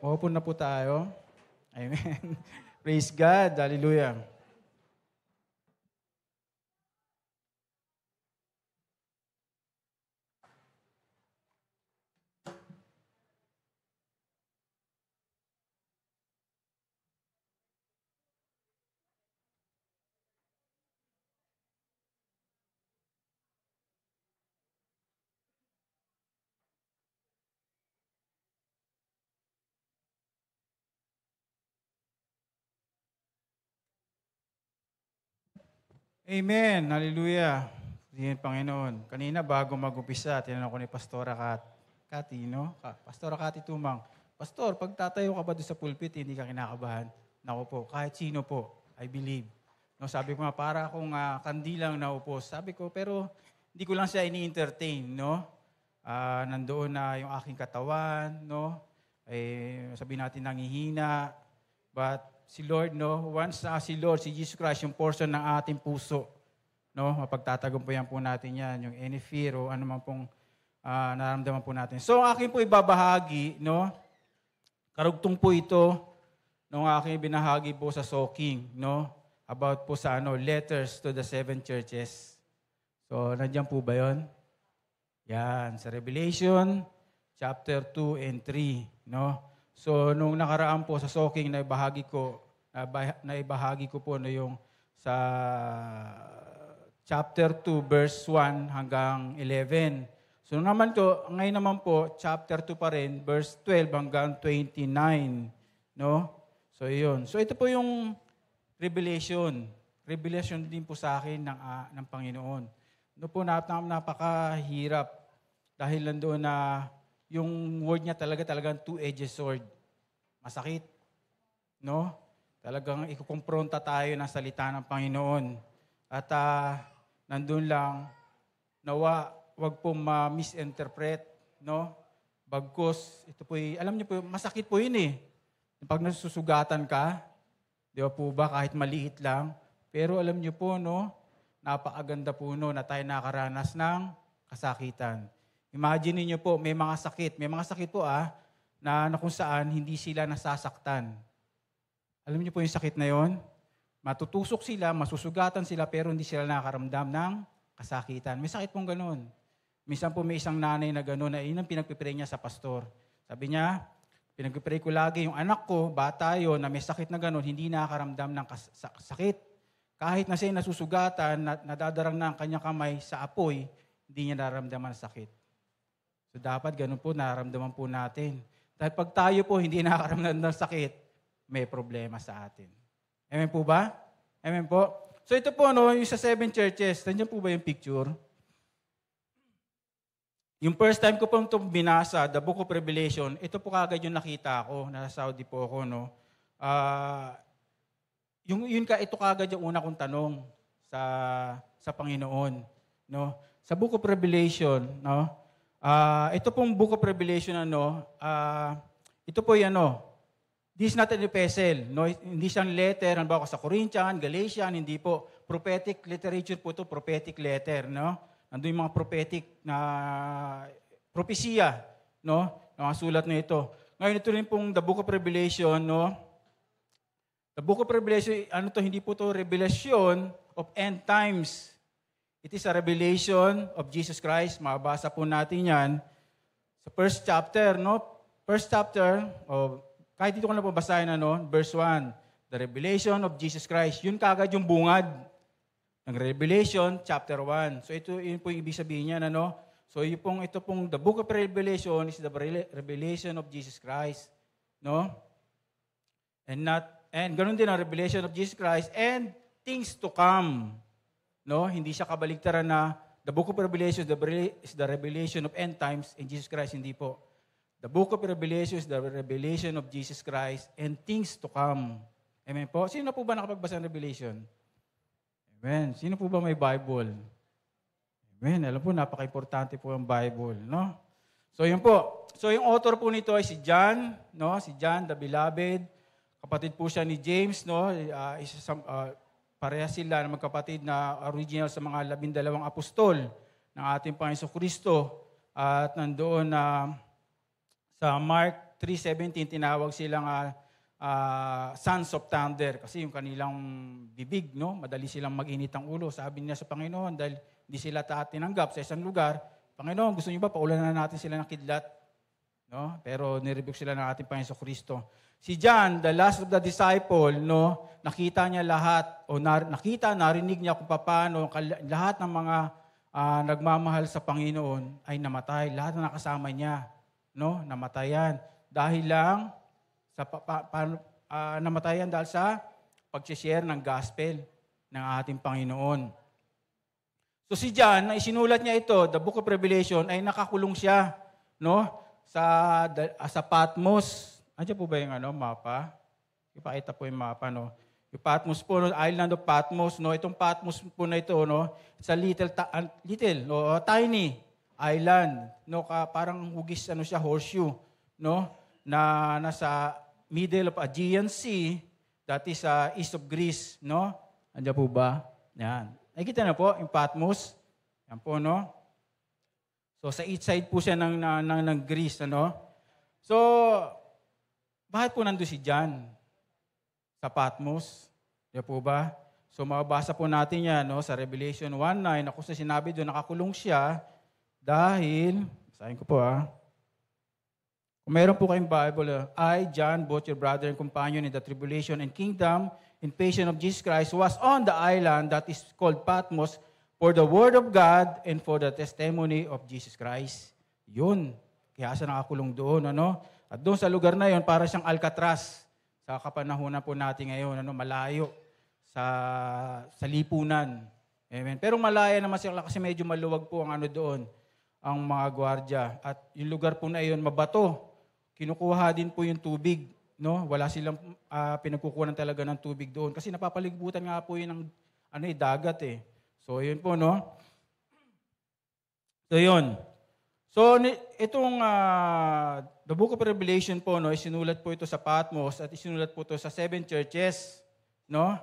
Open na po tayo. Amen. Praise God. Hallelujah. Amen. Hallelujah. Yan, Panginoon. Kanina, bago mag-upisa, tinanong ko ni Pastora Cathy, no? Pastora Cathy Tumang, Pastor, pag tatayo ka ba doon sa pulpit, hindi ka kinakabahan? Naku po, kahit sino po, I believe. No, sabi ko nga, para akong kandilang naupos. Sabi ko, pero hindi ko lang siya ini-entertain, no? Nandoon na yung aking katawan, no? Sabihin natin nangihina. But si Lord, no? Once si Lord, si Jesus Christ, yung portion ng ating puso, no? Mapagtatagumpayan po natin yan, yung any fear o ano man pong nararamdaman po natin. So, akin po ibabahagi, no? Karugtong po ito nung aking binahagi po sa soaking, no? About po sa letters to the 7 churches. So, nandiyan po ba yun? Yan, sa Revelation, chapter 2 and 3, no? So, nung nakaraan po sa soaking na ibahagi ko po na yung sa chapter 2, verse 1 hanggang 11. So, ngayon naman po, chapter 2 pa rin, verse 12 hanggang 29, no? So, yun. So, ito po yung revelation. Revelation din po sa akin ng Panginoon. No po, napakahirap dahil nandoon na yung word niya talagang two-edged sword. Masakit. No? Talagang ikukumpronta tayo ng salita ng Panginoon. At nandun lang, nawa, wag po ma-misinterpret. No? Bagkus, ito po, alam niyo po, masakit po yun eh. Pag nasusugatan ka, di ba po ba, kahit maliit lang. Pero alam niyo po, no, napakaganda po no, na tayo nakaranas ng kasakitan. Imagine niyo po, may mga sakit po na kung saan hindi sila nasasaktan. Alam niyo po yung sakit na yon? Matutusok sila, masusugatan sila, pero hindi sila nakakaramdam ng kasakitan. May sakit pong ganun. Minsan po may isang nanay na ganun, na yun ang pinagpipray niya sa pastor. Sabi niya, pinagpipray ko lagi yung anak ko, bata yun, na may sakit na ganun, hindi nakakaramdam ng sakit. Kahit na siya nasusugatan, nadadarang na ang kanyang kamay sa apoy, hindi niya nararamdaman ng sakit. So dapat ganun po, nararamdaman po natin. Dahil pag tayo po hindi nakakaramdam ng sakit, may problema sa atin. Amen po ba? Amen po? So ito po, no, yung sa 7 churches, nandiyan po ba yung picture? Yung first time ko po itong binasa, the Book of Revelation, ito po kagad yung nakita ko, nasa Saudi po ako, no? Ito kagad yung una kong tanong sa Panginoon, no? Sa Book of Revelation, no? Ito pong Book of Revelation, ito po yung this is not an epistle, no? Hindi siyang letter, halimbawa sa Corinthian, Galatian, hindi po. Prophetic literature po ito, prophetic letter, no? Nandun yung mga prophetic na propesya, no? Mga sulat na ito. Ngayon, ito rin pong the Book of Revelation, no? The Book of Revelation, hindi po to revelation of end times. It is a revelation of Jesus Christ. Mabasa po natin yan sa first chapter, no? First chapter, kahit dito ko na po basahin, verse 1. The revelation of Jesus Christ. Yun kagad yung bungad ng Revelation chapter 1. So yun po yung ibig sabihin niya, So ito pong the Book of Revelation is the revelation of Jesus Christ, no? And ganoon din ang revelation of Jesus Christ and things to come. No, hindi siya kabaligtaran na the Book of Revelation is the revelation of end times and Jesus Christ hindi po. The Book of Revelation is the revelation of Jesus Christ and things to come. Amen po. Sino po ba nakapagbasa ng Revelation? Amen. Sino po ba may Bible? Amen. Alam po, napaka-importante po ang Bible, no? So, yun po. So, yung author po nito ay si John, no? Si John, the Beloved. Kapatid po siya ni James, no? Parehas sila na magkapatid na original sa mga 12 apostol ng ating Panginoon Kristo. At nandoon sa Mark 3:17, tinawag silang sons of thunder kasi yung kanilang bibig, no? Madali silang mag-init ang ulo. Sabi niya sa Panginoon, dahil hindi sila tinanggap sa isang lugar, Panginoon, gusto niyo ba paulanan natin sila ng kidlat? No? Pero nirebuke sila ng ating Panginoon Kristo. Si John, the last of the disciple, no, nakita niya lahat, narinig niya kung paano lahat ng mga nagmamahal sa Panginoon ay namatay. Lahat na nakasama niya, no, namatayan. Dahil lang sa namatayan dahil sa pag-share ng gospel ng ating Panginoon. So si John, na isinulat niya ito, the Book of Revelation, ay nakakulong siya, no, sa Patmos. Andiyan po ba yung mapa? Ipakita po yung mapa, no. Yung Patmos po, no, island of Patmos, no. Itong Patmos po na ito, no, it's a tiny island, no, parang hugis siya, horseshoe, no, na nasa middle of Aegean Sea, that is east of Greece, no. Andiyan po ba? Yan. Nakikita na po, yung Patmos. Yan po, no? So, sa east side po siya ng Greece, ano? So, bakit po nandun si John? Sa Patmos? Yan po ba? So, mababasa po natin yan, no? Sa Revelation 1:9, ako sa sinabi doon, nakakulong siya dahil, basahin ko po, Kung meron po kayong Bible, I, John, both your brother and companion in the tribulation and kingdom, in patience of Jesus Christ, was on the island that is called Patmos for the word of God and for the testimony of Jesus Christ. Yun. Kaya siya nakakulong doon, ano? At doon sa lugar na yun, para siyang Alcatraz. Sa kapanahunan po natin ngayon, malayo sa lipunan. Amen. Pero malaya naman sila kasi medyo maluwag po ang doon, ang mga gwardiya. At yung lugar po na yun, mabato. Kinukuha din po yung tubig. No, wala silang pinagkukunan talaga ng tubig doon kasi napapalibutan nga po 'yun ng dagat eh. So 'yun po, no. So 'yun. So itong the Book of Revelation po, no, isinulat po ito sa Patmos at isinulat po ito sa 7 churches, no.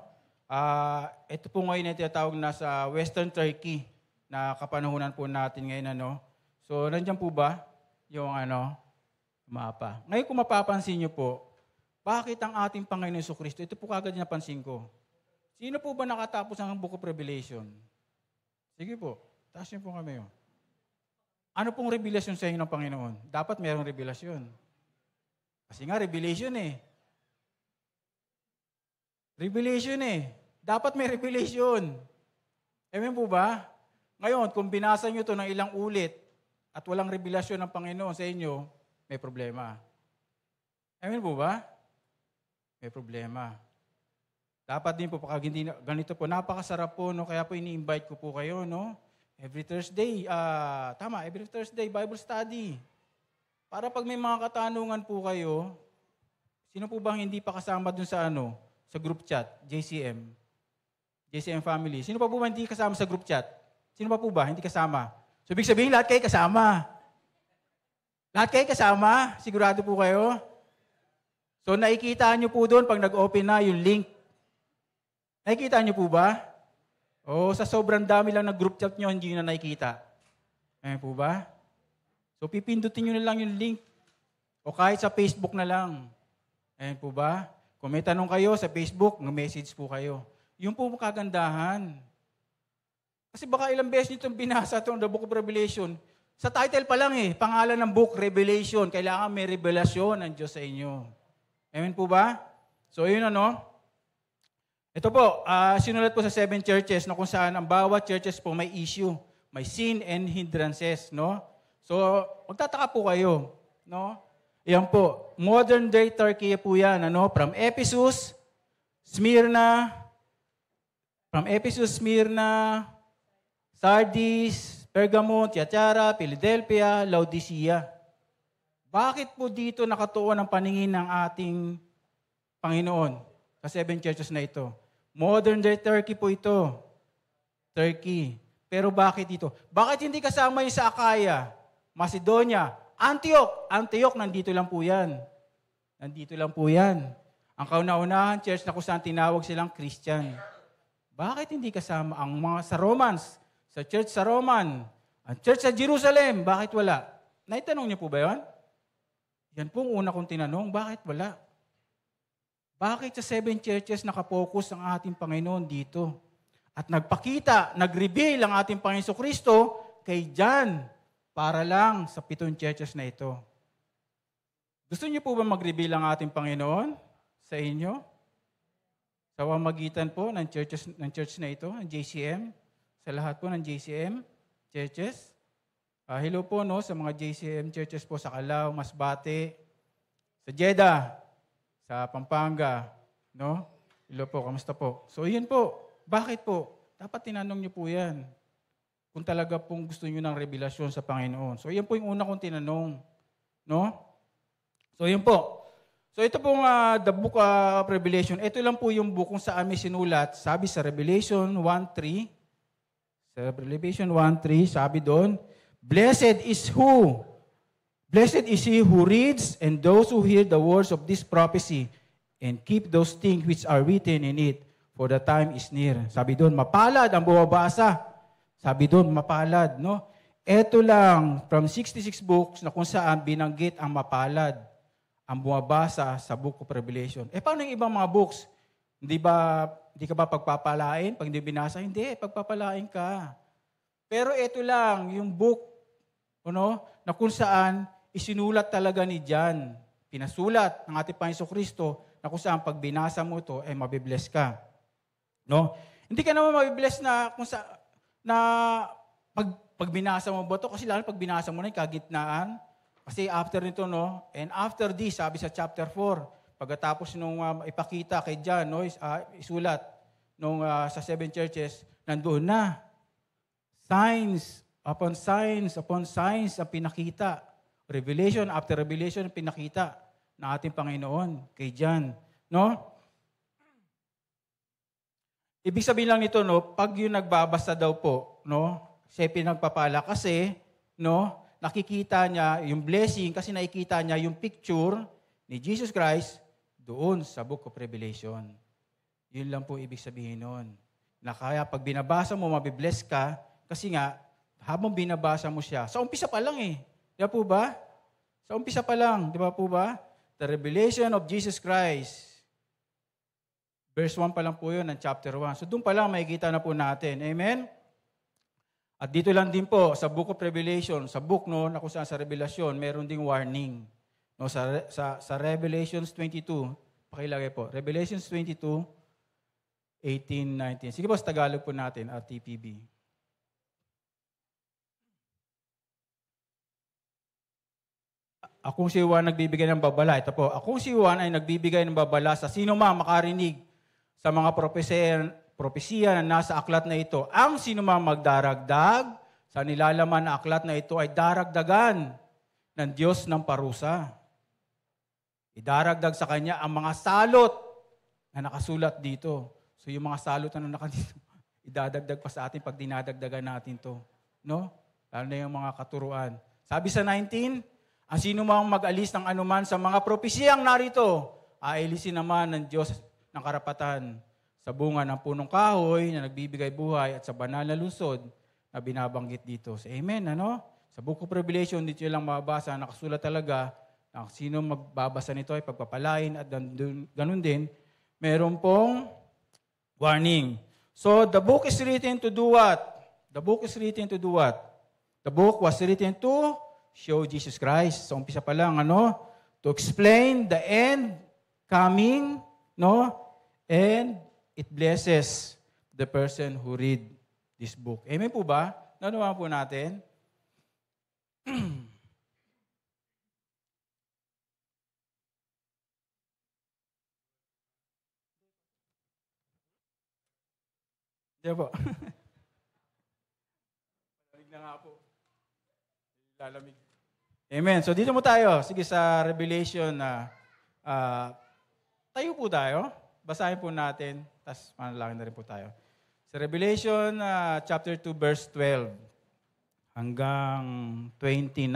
Ito po ngayon ay tinatawag na sa Western Turkey na kapanahunan po natin ngayon, ano. So nandiyan po ba yung mapa? Ngayon kung mapapansin niyo po, bakit ang ating Panginoon Jesucristo? Ito po kagad napansin ko. Sino po ba nakatapos ng Book of Revelation? Sige po, taas niyo po kami. Ano pong revelasyon sa inyo ng Panginoon? Dapat mayroong revelasyon. Kasi nga, revelation eh. Revelation eh. Dapat may revelation. Amen po ba? Ngayon, kung binasa niyo ito ng ilang ulit at walang revelasyon ng Panginoon sa inyo, may problema. Amen po ba? May problema. Dapat din po, pag hindi ganito po, napakasarap po, no? Kaya po ini-invite ko po kayo, no? Every Thursday, every Thursday, Bible study. Para pag may mga katanungan po kayo, sino po bang hindi pa kasama dun sa sa group chat, JCM family. Sino pa po ba hindi kasama sa group chat? Sino pa po ba hindi kasama? So, ibig sabihin, lahat kayo kasama. Lahat kayo kasama? Sigurado po kayo? So, nakikita nyo po doon pag nag-open na yung link. Nakikita nyo po ba? O sa sobrang dami lang na group chat nyo, hindi nyo na nakikita. Ayan po ba? So, pipindutin nyo na lang yung link. O kahit sa Facebook na lang. Ayan po ba? Kung may tanong kayo sa Facebook, mag-message po kayo. Yung po kagandahan. Kasi baka ilang beses nyo itong binasa itong The Book of Revelation. Sa title pa lang pangalan ng book, Revelation. Kailangan may revelasyon ng Diyos sa inyo. Amen po ba? So, yun Ito po, sinulat po sa 7 churches na kung saan ang bawat churches po may issue. May sin and hindrances, no? So, magtataka po kayo, no? Yan po, modern day Turkey po yan, From Ephesus, Smyrna, Sardis, Pergamon, Thyatira, Philadelphia, Laodicea. Bakit po dito nakatuon ang paningin ng ating Panginoon sa 7 churches na ito? Modern day Turkey po ito. Turkey. Pero bakit dito? Bakit hindi kasama yung sa Akaya, Macedonia, Antioch? Antioch, nandito lang po yan. Nandito lang po yan. Ang kauna-unahan church na kung saan tinawag silang Christian. Bakit hindi kasama ang mga sa Romans, sa church sa Roman, ang church sa Jerusalem? Bakit wala? Naitanong niyo po ba yun? Yan po ang una kong tinanong, bakit wala? Bakit sa 7 churches nakapokus ang ating Panginoon dito? At nagpakita, nag-reveal ang ating Panginoon Kristo kay John para lang sa 7 churches na ito. Gusto niyo po ba mag-reveal ang ating Panginoon sa inyo? Sa pamamagitan po ng church na ito, ng JCM, sa lahat po ng JCM churches. Hello po no, sa mga JCM churches po sa Calao, Masbate, sa Jeddah, sa Pampanga. No? Hello po, kamusta po? So yun po, bakit po? Dapat tinanong niyo po yan. Kung talaga pong gusto niyo ng revelasyon sa Panginoon. So yan po yung una kong tinanong. No? So yun po. So ito pong the book of Revelation. Ito lang po yung book kung saan may sinulat. Sabi sa Revelation 1:3. Sa Revelation 1:3, sabi doon, Blessed is he who reads and those who hear the words of this prophecy and keep those things which are written in it, for the time is near. Sabi doon, mapalad ang bumabasa. Sabi doon, mapalad. No? Ito lang, from 66 books na kung saan binanggit ang mapalad ang bumabasa sa Book of Revelation. Paano yung ibang mga books? Hindi ka ba pagpapalain? Pag hindi binasa, hindi, pagpapalain ka. Pero ito lang, yung book, na kung saan isinulat talaga ni John. Pinasulat ng ating Panginoon Kristo na kung saan pag binasa mo ito, mabibless ka. No? Hindi ka naman mabibless na kung pag binasa mo ba ito? Kasi lalo pag binasa mo na yung kagitnaan. Kasi after nito, and after this, sabi sa chapter 4, pagkatapos nung ipakita kay John, isulat sa 7 churches, nandoon na. Signs upon signs ang pinakita. Revelation after revelation ang pinakita ng ating Panginoon kay John. No? Ibig sabihin lang nito, pag yung nagbabasa daw po, siya pinagpapala kasi, nakikita niya yung blessing kasi nakikita niya yung picture ni Jesus Christ doon sa Book of Revelation. Yun lang po ibig sabihin nun. Na kaya pag binabasa mo, mabibless ka kasi nga, habang binabasa mo siya, sa umpisa pa lang Di ba po ba? Sa umpisa pa lang, di ba po ba? The revelation of Jesus Christ. Verse 1 pa lang po yun ng chapter 1. So doon pa lang makikita na po natin. Amen? At dito lang din po sa Book of Revelation, sa book na kung saan sa Revelation, meron ding warning. Sa Revelations 22, pakilagay po. Revelations 22, 18, 19. Sige po, sa Tagalog po natin, RTPB. Akong si Juan nagbibigay ng babala. Ito po, akong si Juan ay nagbibigay ng babala sa sino man makarinig sa mga propesiya na nasa aklat na ito. Ang sino man magdaragdag sa nilalaman na aklat na ito ay daragdagan ng Diyos ng parusa. Idaragdag sa kanya ang mga salot na nakasulat dito. So yung mga salot na nakadito, idadagdag pa sa atin pag dinadagdagan natin to. No? Lalo na yung mga katuruan. Sabi sa 19, ang sino mang mag-alis ng anuman sa mga propesiyang narito, ailisin naman ng Diyos ng karapatan sa bunga ng punong kahoy na nagbibigay buhay at sa banal na lungsod na binabanggit dito. So, amen, Sa Book of Revelation, dito lang mababasa, nakasulat talaga, na sino magbabasa nito ay pagpapalain at ganun din, meron pong warning. So, the book is written to do what? The book is written to do what? The book was written to show Jesus Christ. So, umpisa pa lang, to explain the end coming, and it blesses the person who read this book. Amen po ba? Nanuwa po natin. Diyan po. Lalamig na nga po. Lalamig. Amen. So dito mo tayo. Sige, sa Revelation tayo po tayo. Basahin po natin. Tapos manalangin na rin po tayo. Sa Revelation chapter 2 verse 12 hanggang 29.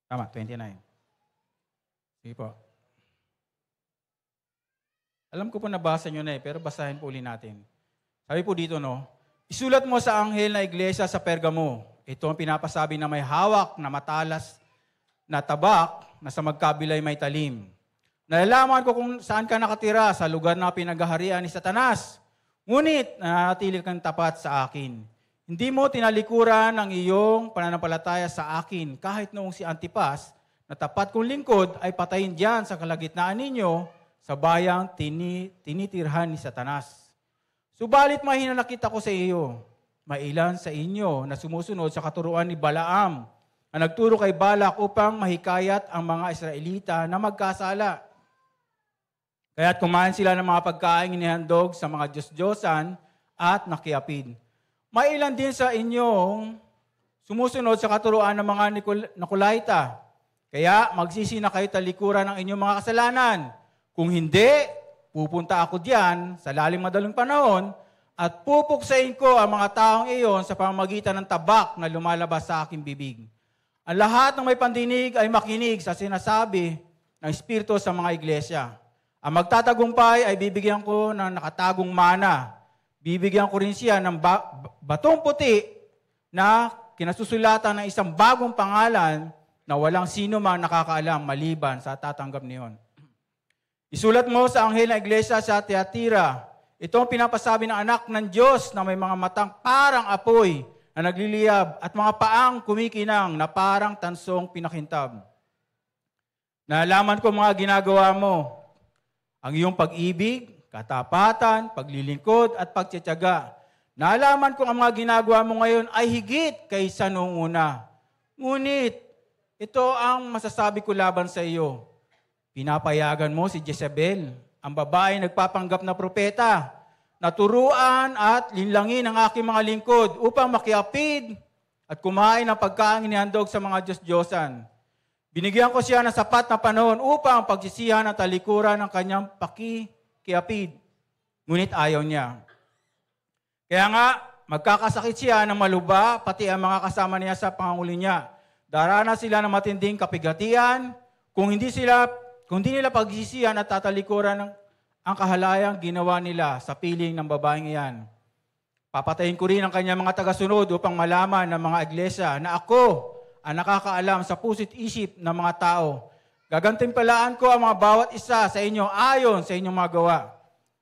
Tama, 29. Sige po. Alam ko po nabasa nyo na pero basahin po uli natin. Sabi po dito, isulat mo sa anghel na iglesia sa Pergamo. Ito ang pinapasabi na may hawak na matalas na tabak na sa magkabilay may talim. Nalalaman ko kung saan ka nakatira sa lugar na pinaghaharian ni Satanas. Ngunit nananatili kang tapat sa akin. Hindi mo tinalikuran ang iyong pananampalataya sa akin kahit noong si Antipas na tapat kong lingkod ay patayin diyan sa kalagitnaan ninyo sa bayang tinitirhan ni Satanas. Subalit mahinanakit ako sa iyo. Mailan sa inyo na sumusunod sa katuruan ni Balaam na nagturo kay Balak upang mahikayat ang mga Israelita na magkasala. Kaya't kumain sila ng mga pagkain inihandog sa mga Diyos-Diyosan at nakiapid. Mailan din sa inyong sumusunod sa katuruan ng mga Nikolaita. Kaya magsisi na kayo talikuran ng inyong mga kasalanan. Kung hindi, pupunta ako diyan sa lalim madaling panahon at pupuksain ko ang mga taong iyon sa pamamagitan ng tabak na lumalabas sa aking bibig. Ang lahat ng may pandinig ay makinig sa sinasabi ng Espiritu sa mga iglesia. Ang magtatagumpay ay bibigyan ko ng nakatagong mana. Bibigyan ko rin siya ng batong puti na kinasusulatan ng isang bagong pangalan na walang sino mang nakakaalam maliban sa tatanggap niyon. Isulat mo sa anghel na iglesia sa Tiatira, ito ang pinapasabi ng anak ng Diyos na may mga matang parang apoy na nagliliyab at mga paang kumikinang na parang tansong pinakintab. Nalaman ko mga ginagawa mo, ang iyong pag-ibig, katapatan, paglilingkod at pagtitiyaga. Nalaman ko ang mga ginagawa mo ngayon ay higit kaysa noong una. Ngunit, ito ang masasabi ko laban sa iyo. Pinapayagan mo si Jezebel, ang babae nagpapanggap na propeta, naturuan at linlangin ang aking mga lingkod upang makiapid at kumain ng pagkain inihandog sa mga Diyos-Diyosan. Binigyan ko siya ng sapat na panahon upang pagsisihan ang talikuran ng kanyang pakikiapid. Ngunit ayaw niya. Kaya nga, magkakasakit siya ng maluba, pati ang mga kasama niya sa panganguli niya. Daranas sila ng matinding kapigatian, kung hindi nila pagsisihan at tatalikuran ang kahalayang ginawa nila sa piling ng babaeng iyan. Papatayin ko rin ang kanyang mga tagasunod upang malaman ng mga iglesia na ako ang nakakaalam sa puso't isip ng mga tao. Gagantimpalaan ko ang mga bawat isa sa inyo ayon sa inyong mga gawa.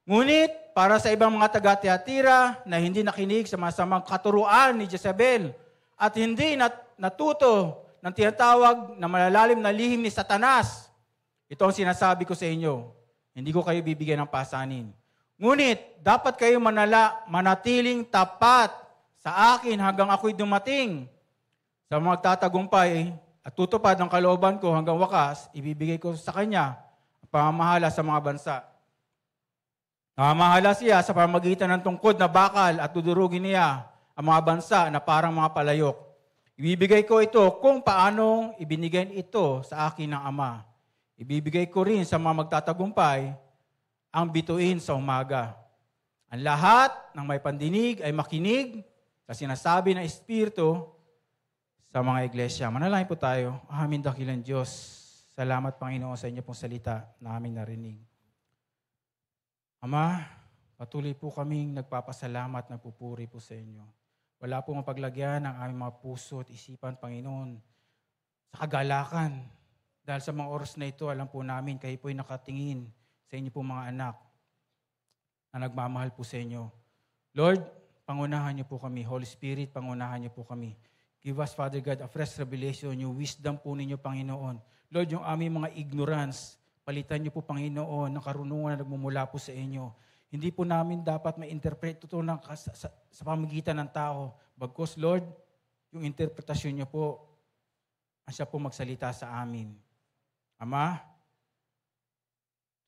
Ngunit, para sa ibang mga taga-Tiatira na hindi nakinig sa masamang katuruan ni Jezebel at hindi natuto ng tinatawag na malalalim na lihim ni Satanas, ito ang sinasabi ko sa inyo, hindi ko kayo bibigyan ng pasanin. Ngunit, dapat kayo manatiling tapat sa akin hanggang ako'y dumating. Sa magtatagumpay at tutupad ng kalooban ko hanggang wakas, ibibigay ko sa kanya ang pamamahala sa mga bansa. Namamahala siya sa pamamagitan ng tungkod na bakal at dudurugin niya ang mga bansa na parang mga palayok. Ibibigay ko ito kung paanong ibinigay ito sa akin ng Ama. Ibibigay ko rin sa mga magtatagumpay ang bituin sa umaga. Ang lahat ng may pandinig ay makinig sa sinasabi ng Espiritu sa mga iglesia. Manalangin po tayo. Amin dakilang Diyos. Salamat Panginoon sa inyo pong salita na aming narinig. Ama, patuloy po kaming nagpapasalamat, nagpupuri po sa inyo. Wala po mapaglagyan ng aming mga puso at isipan, Panginoon, sa kagalakan. Dahil sa mga oras na ito, alam po namin, kayo po'y nakatingin sa inyo pong mga anak na nagmamahal po sa inyo. Lord, pangunahan niyo po kami. Holy Spirit, pangunahan niyo po kami. Give us, Father God, a fresh revelation, yung wisdom po ninyo, Panginoon. Lord, yung aming mga ignorance, palitan niyo po, Panginoon, ng karunungan na nagmumula po sa inyo. Hindi po namin dapat ma-interpret ito sa pamagitan ng tao. Bagkus, Lord, yung interpretasyon niyo po, siya po magsalita sa amin. Ama,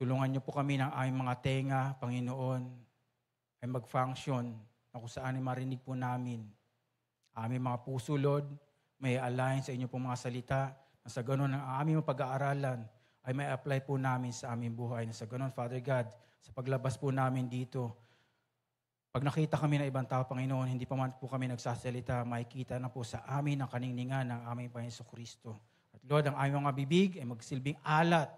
tulungan niyo po kami ng aming mga tenga, Panginoon, ay mag-function na kung saan ay marinig po namin. Aming mga puso, Lord, may align sa inyo pong mga salita na sa ganun ang aming pag-aaralan ay may apply po namin sa aming buhay. Na sa ganun, Father God, sa paglabas po namin dito, pag nakita kami ng ibang tao, Panginoon, hindi pa man po kami nagsasalita, makikita na po sa amin ang kaningningan ng aming Panginoon Kristo. At Lord, ang aming mga bibig ay magsilbing alat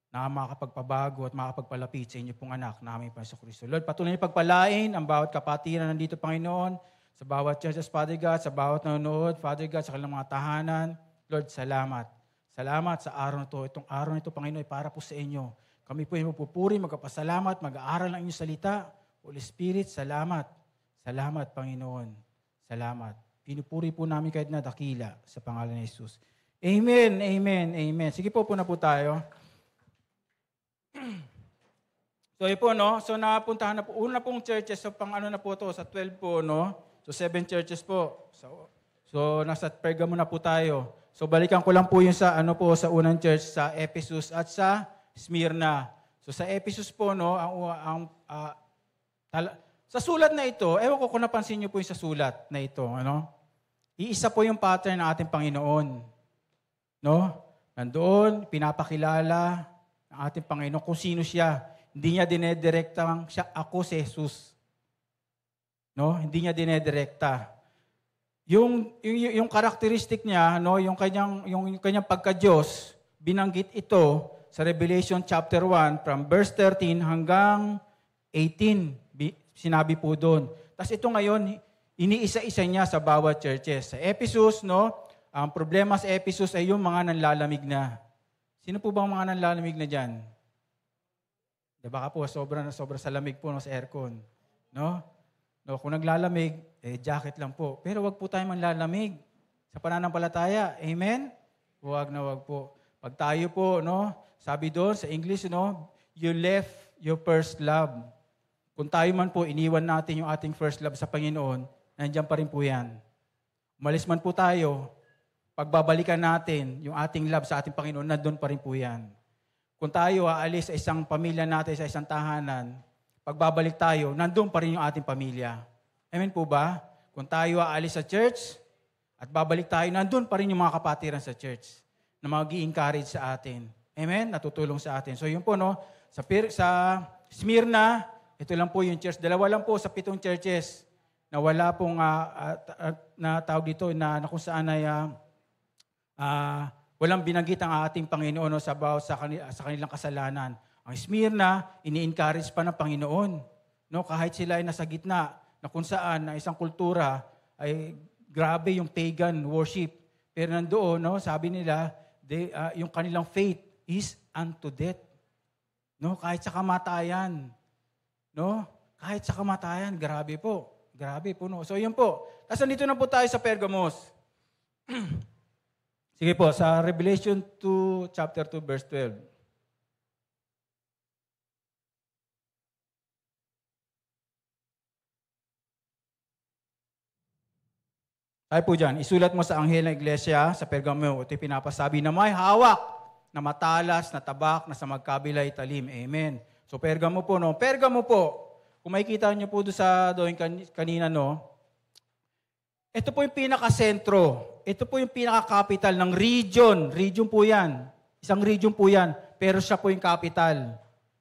na makakapagpabago at makakapagpalapit sa inyo pong anak na aming Panginoon Kristo. Lord, patuloy pagpalain ang bawat kapatiran nandito, Panginoon, sa bawat churches, Father God, sa bawat nanonood, Father God, sa kanilang mga tahanan. Lord, salamat. Salamat sa araw na ito. Itong araw na ito, Panginoon, ay para po sa inyo. Kami po ay magpupuri, magpapasalamat, mag-aaral ng inyong salita. Holy Spirit, salamat. Salamat, Panginoon. Salamat. Pinupuri po namin kahit na dakila sa pangalan ni Jesus. Amen, amen, amen. Sige po na po tayo. So, yun po, no? So, napuntahan na po. Una pong churches, so pang ano na po to, sa 12 po, no? So, 7 churches po. So nasa Pergamo na po tayo. So, balikan ko lang po yung sa, ano po, sa unang church, sa Ephesus at sa Smyrna. So, sa Ephesus po, no, sa sulat na ito, ewan ko kung napansin niyo po yung sa sulat na ito, ano? Iisa po yung pattern ng ating Panginoon. No? Nandoon, pinapakilala ng ating Panginoon kung sino siya. Hindi niya dinedirektang siya, ako si Jesus. No? Hindi niya dinedirekta. Yung karakteristik niya, no, yung kanyang pagka-Diyos, binanggit ito sa Revelation chapter 1 from verse 13 hanggang 18. Sinabi po doon. Tapos ito ngayon, iniisa-isa niya sa bawat churches. Sa Ephesus, no, ang problema sa Ephesus ay yung mga nanlalamig na. Sino po ba ang mga nanlalamig na dyan? Baka po, sobra sa lamig po no, sa aircon. No? No, kung naglalamig, jacket lang po. Pero wag po tayo manlalamig sa pananampalataya. Amen? Wag po. Pag tayo po, no, sabi doon sa English, no, you left your first love. Kung tayo man po, iniwan natin yung ating first love sa Panginoon, nandiyan pa rin po yan. Umalis man po tayo, pagbabalikan natin yung ating love sa ating Panginoon, nandun pa rin po yan. Kung tayo aalis sa isang pamilya natin, sa isang tahanan, pagbabalik tayo, nandun pa rin yung ating pamilya. Amen po ba? Kung tayo aalis sa church, at babalik tayo, nandun pa rin yung mga kapatiran sa church na mag-i-encourage sa atin. Amen? Natutulong sa atin. So yun po, no? Sa Smyrna, ito lang po yung church. 2 lang po sa 7 churches na wala pong na tawag dito na kung saan ay walang binanggit ang ating Panginoon no, sa kanilang kasalanan. Ang Smyrna, ini-encourage pa ng Panginoon. No, kahit sila ay nasa gitna na kung saan na isang kultura ay grabe yung pagan worship. Pero nandoon, no, sabi nila, yung kanilang faith is unto death. No, kahit sa kamatayan. No? Kahit sa kamatayan, grabe po. Grabe po, no? So, yun po. Tapos nandito na po tayo sa Pergamos. Sige po, sa Revelation 2, chapter 2, verse 12. Ay po dyan, isulat mo sa anghel ng iglesia sa Pergamo. Ito'y pinapasabi na may hawak na matalas, na tabak, na sa magkabilay talim. Amen. So, Pergamo po, no? Pergamo po, kung makikita niyo po doon kanina, no? Ito po yung pinaka-sentro. Ito po yung pinaka-capital ng region. Region po yan. Isang region po yan. Pero siya po yung capital.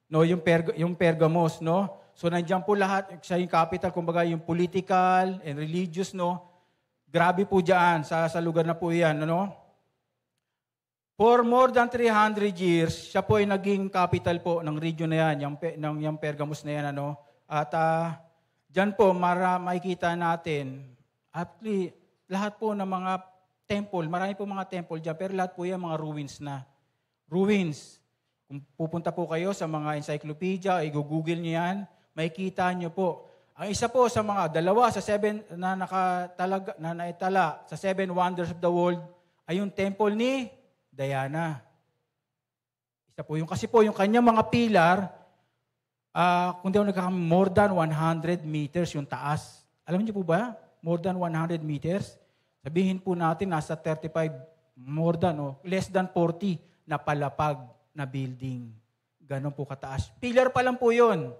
No? Yung Pergamos, no? So, nandiyan po lahat. Siya yung capital, kumbaga yung political and religious, no? Grabe po dyan sa lugar na po yan, no? For more than 300 years, siya po ay naging capital po ng region na yan, yung Pergamos na yan. Ano? At dyan po, makikita natin, actually, lahat po ng mga temple, marami po mga temple dyan, pero lahat po yan mga ruins na. Ruins. Kung pupunta po kayo sa mga encyclopedia, i-google nyo yan, makikita nyo po. Ang isa po sa mga dalawa sa 7 na naitala sa 7 wonders of the world ay yung temple ni Diana. Isa po yung, kasi po yung kanyang mga pilar, kung di ako nagkakamali, more than 100 meters yung taas. Alam niyo po ba? More than 100 meters. Sabihin po natin, nasa 35, more than, less than 40 na palapag na building. Ganon po kataas. Pilar pa lang po yun.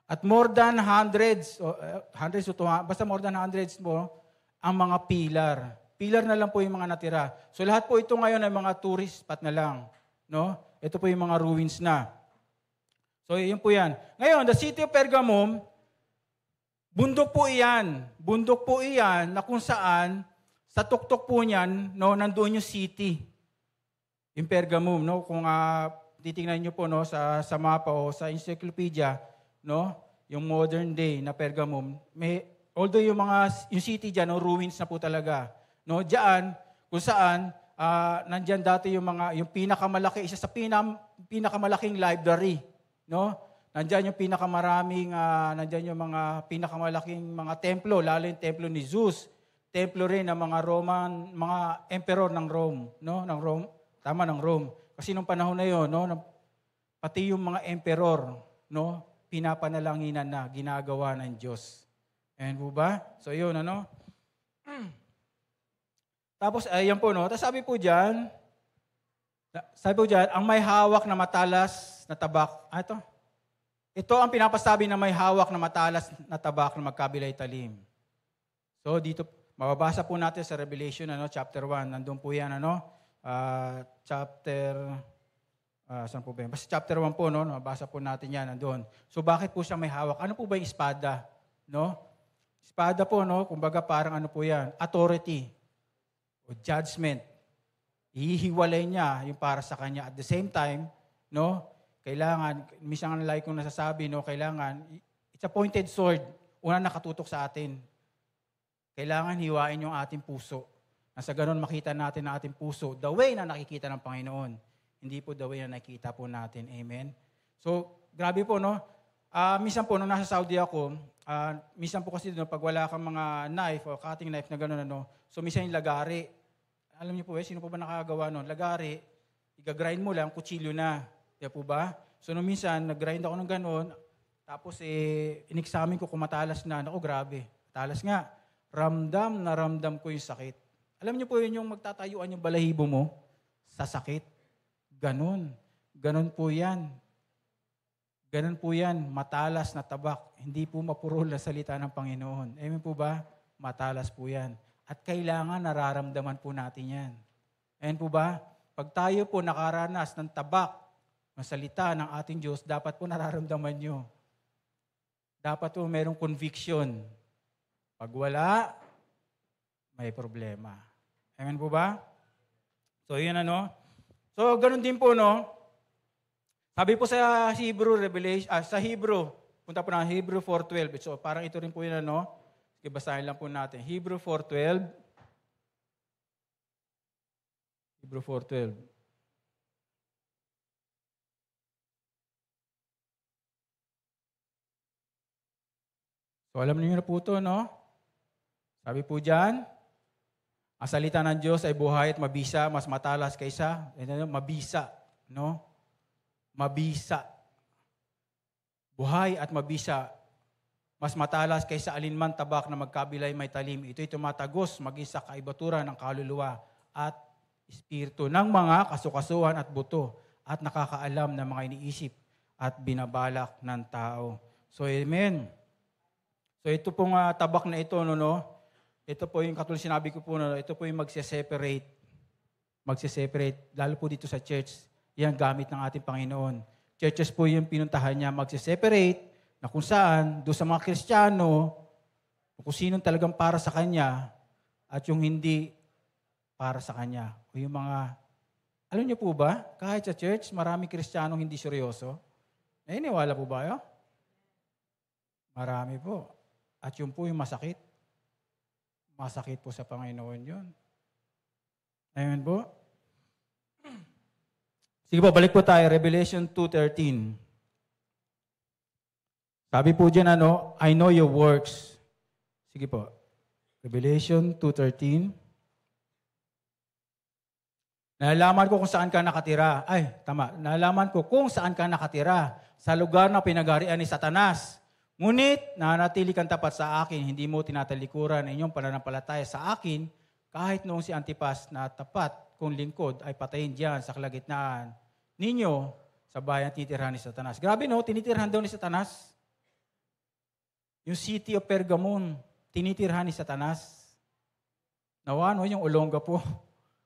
At more than hundreds, basta more than hundreds mo, ang mga pilar. Pilar na lang po yung mga natira. So lahat po ito ngayon ay mga tourist spot na lang. No? Ito po yung mga ruins na. So yun po yan. Ngayon, the city of Pergamum, bundok po iyan. Bundok po iyan na kung saan, sa tuktok po niyan, no, nandoon yung city. Yung Pergamum. No? Kung titingnan nyo po no, sa mapa o sa encyclopedia, no, yung modern day na Pergamum, although yung city dyan, no, ruins na po talaga. No, diyan, kung saan, nandyan dati yung pinakamalaki, isa sa pinakamalaking library, no? Nandyan yung nandyan yung mga pinakamalaking mga templo, lalo yung templo ni Zeus, templo rin ng mga mga emperor ng Rome, no? Ng Rome, tama, ng Rome. Kasi nung panahon na yon, no, pati yung mga emperor, no, pinapanalanginan na ginagawa ng Diyos. Ayan po ba? So yun, ano? Tapos, ayan po, no? Tapos sabi po dyan, ang may hawak na matalas na tabak. Ito ang pinapasabi na may hawak na matalas na tabak na magkabilay talim. So dito, mababasa po natin sa Revelation, chapter 1. Nandun po yan, saan po ba yan? Basta chapter 1 po, no? Mabasa po natin yan, nandun. So bakit po siya may hawak? Ano po ba yung espada? No? Espada po, no? Kumbaga parang ano po yan? Authority o judgment. Ihiwalay niya yung para sa kanya. At the same time, no? Kailangan, minsan ang like kong nasasabi, no? Kailangan, it's a pointed sword. Una nakatutok sa atin. Kailangan hiwain yung ating puso. Nasa ganun makita natin ang ating puso. The way na nakikita ng Panginoon. Hindi po the way na nakikita po natin. Amen? So, grabe po, no? Minsan po, nung nasa Saudi ako, minsan po kasi pag wala kang mga knife o cutting knife na gano'n, so minsan yung lagari. Alam niyo po, sino po ba nakagawa nun? Lagari, igagrind mo lang, kutsilyo na. Di po ba? So, nung minsan, nag-grind ako ng gano'n, tapos in-examine ko kung matalas na. Naku, grabe. Matalas nga. Ramdam na ramdam ko yung sakit. Alam niyo po yun yung magtatayuan yung balahibo mo sa sakit. Ganon. Ganon po yan. Ganon po yan. Matalas na tabak. Hindi po mapurol na salita ng Panginoon. Amen po ba? Matalas po yan. At kailangan nararamdaman po natin yan. Amen po ba? Pag tayo po nakaranas ng tabak ng salita ng ating Diyos, dapat po nararamdaman nyo. Dapat po merong conviction. Pag wala, may problema. Amen po ba? So, yun So, ganun din po, no? Sabi po sa Hebrew Revelation, sa Hebrew, punta po ng Hebrew 4:12. So, parang ito rin po yun, Sige, basahin lang po natin. Hebrew 4:12. Hebrew 4:12. So, alam niyo na po ito, no? Sabi po dyan, ang salita ng Diyos ay buhay at mabisa, mas matalas kaysa, mabisa, no? Mabisa. Buhay at mabisa, mas matalas kaysa alinman tabak na magkabilay may talim. Ito'y tumatagos maging sa kaibaturan ng kaluluwa at espiritu ng mga kasukasuhan at buto at nakakaalam ng mga iniisip at binabalak ng tao. So, amen. So, ito pong tabak na ito, no? Ito po yung katulad sinabi ko po, ito po yung magse-separate, lalo po dito sa church, yan gamit ng ating Panginoon. Churches po yung pinuntahan niya, magse-separate, na kung saan, doon sa mga Kristiyano, kung sinong talagang para sa Kanya, at yung hindi para sa Kanya. O yung mga, alam niyo po ba, kahit sa church, maraming Kristiyanong hindi seryoso. Niwala po ba yun? Marami po. At yun po yung masakit. Masakit po sa Panginoon yun. Amen po? Sige po, balik po tayo. Revelation 2:13. Sabi po dyan, I know your works. Sige po. Revelation 2:13. Nalalaman ko kung saan ka nakatira. Nalalaman ko kung saan ka nakatira. Sa lugar na pinagarian ni Satanas. Ngunit, nanatili kang tapat sa akin, hindi mo tinatalikuran ang inyong pananampalataya sa akin, kahit noong si Antipas na tapat kong lingkod ay patayin diyan sa kalagitnaan ninyo sa bayan tinitirhan ni Satanas. Grabe, no? Tinitirhan daw ni Satanas. Yung city of Pergamon, tinitirhan ni Satanas. Nawa, yung Olonga po,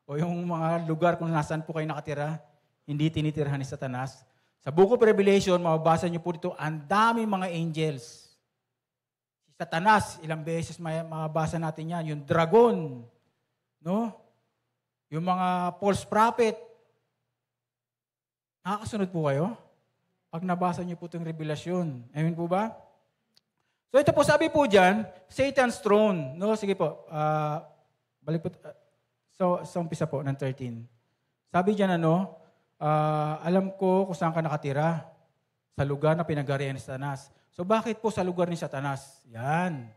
o yung mga lugar kung nasaan po kayo nakatira, hindi tinitirhan ni Satanas. Sa Book of Revelation, mababasa niyo po dito, ang daming mga angels. Si Satanas, ilang beses mababasa natin yan. Yung dragon, no? Yung mga false prophet. Nakakasunod po kayo? Pag nabasa niyo po itong revelasyon. Amen po ba? So ito po, sabi po dyan, Satan's throne. No, sige po. Balik po. sa umpisa po ng 13. Sabi diyan alam ko kung saan ka nakatira, sa lugar na pinagarihan ni Satanas. So bakit po sa lugar ni Satanas? Yan.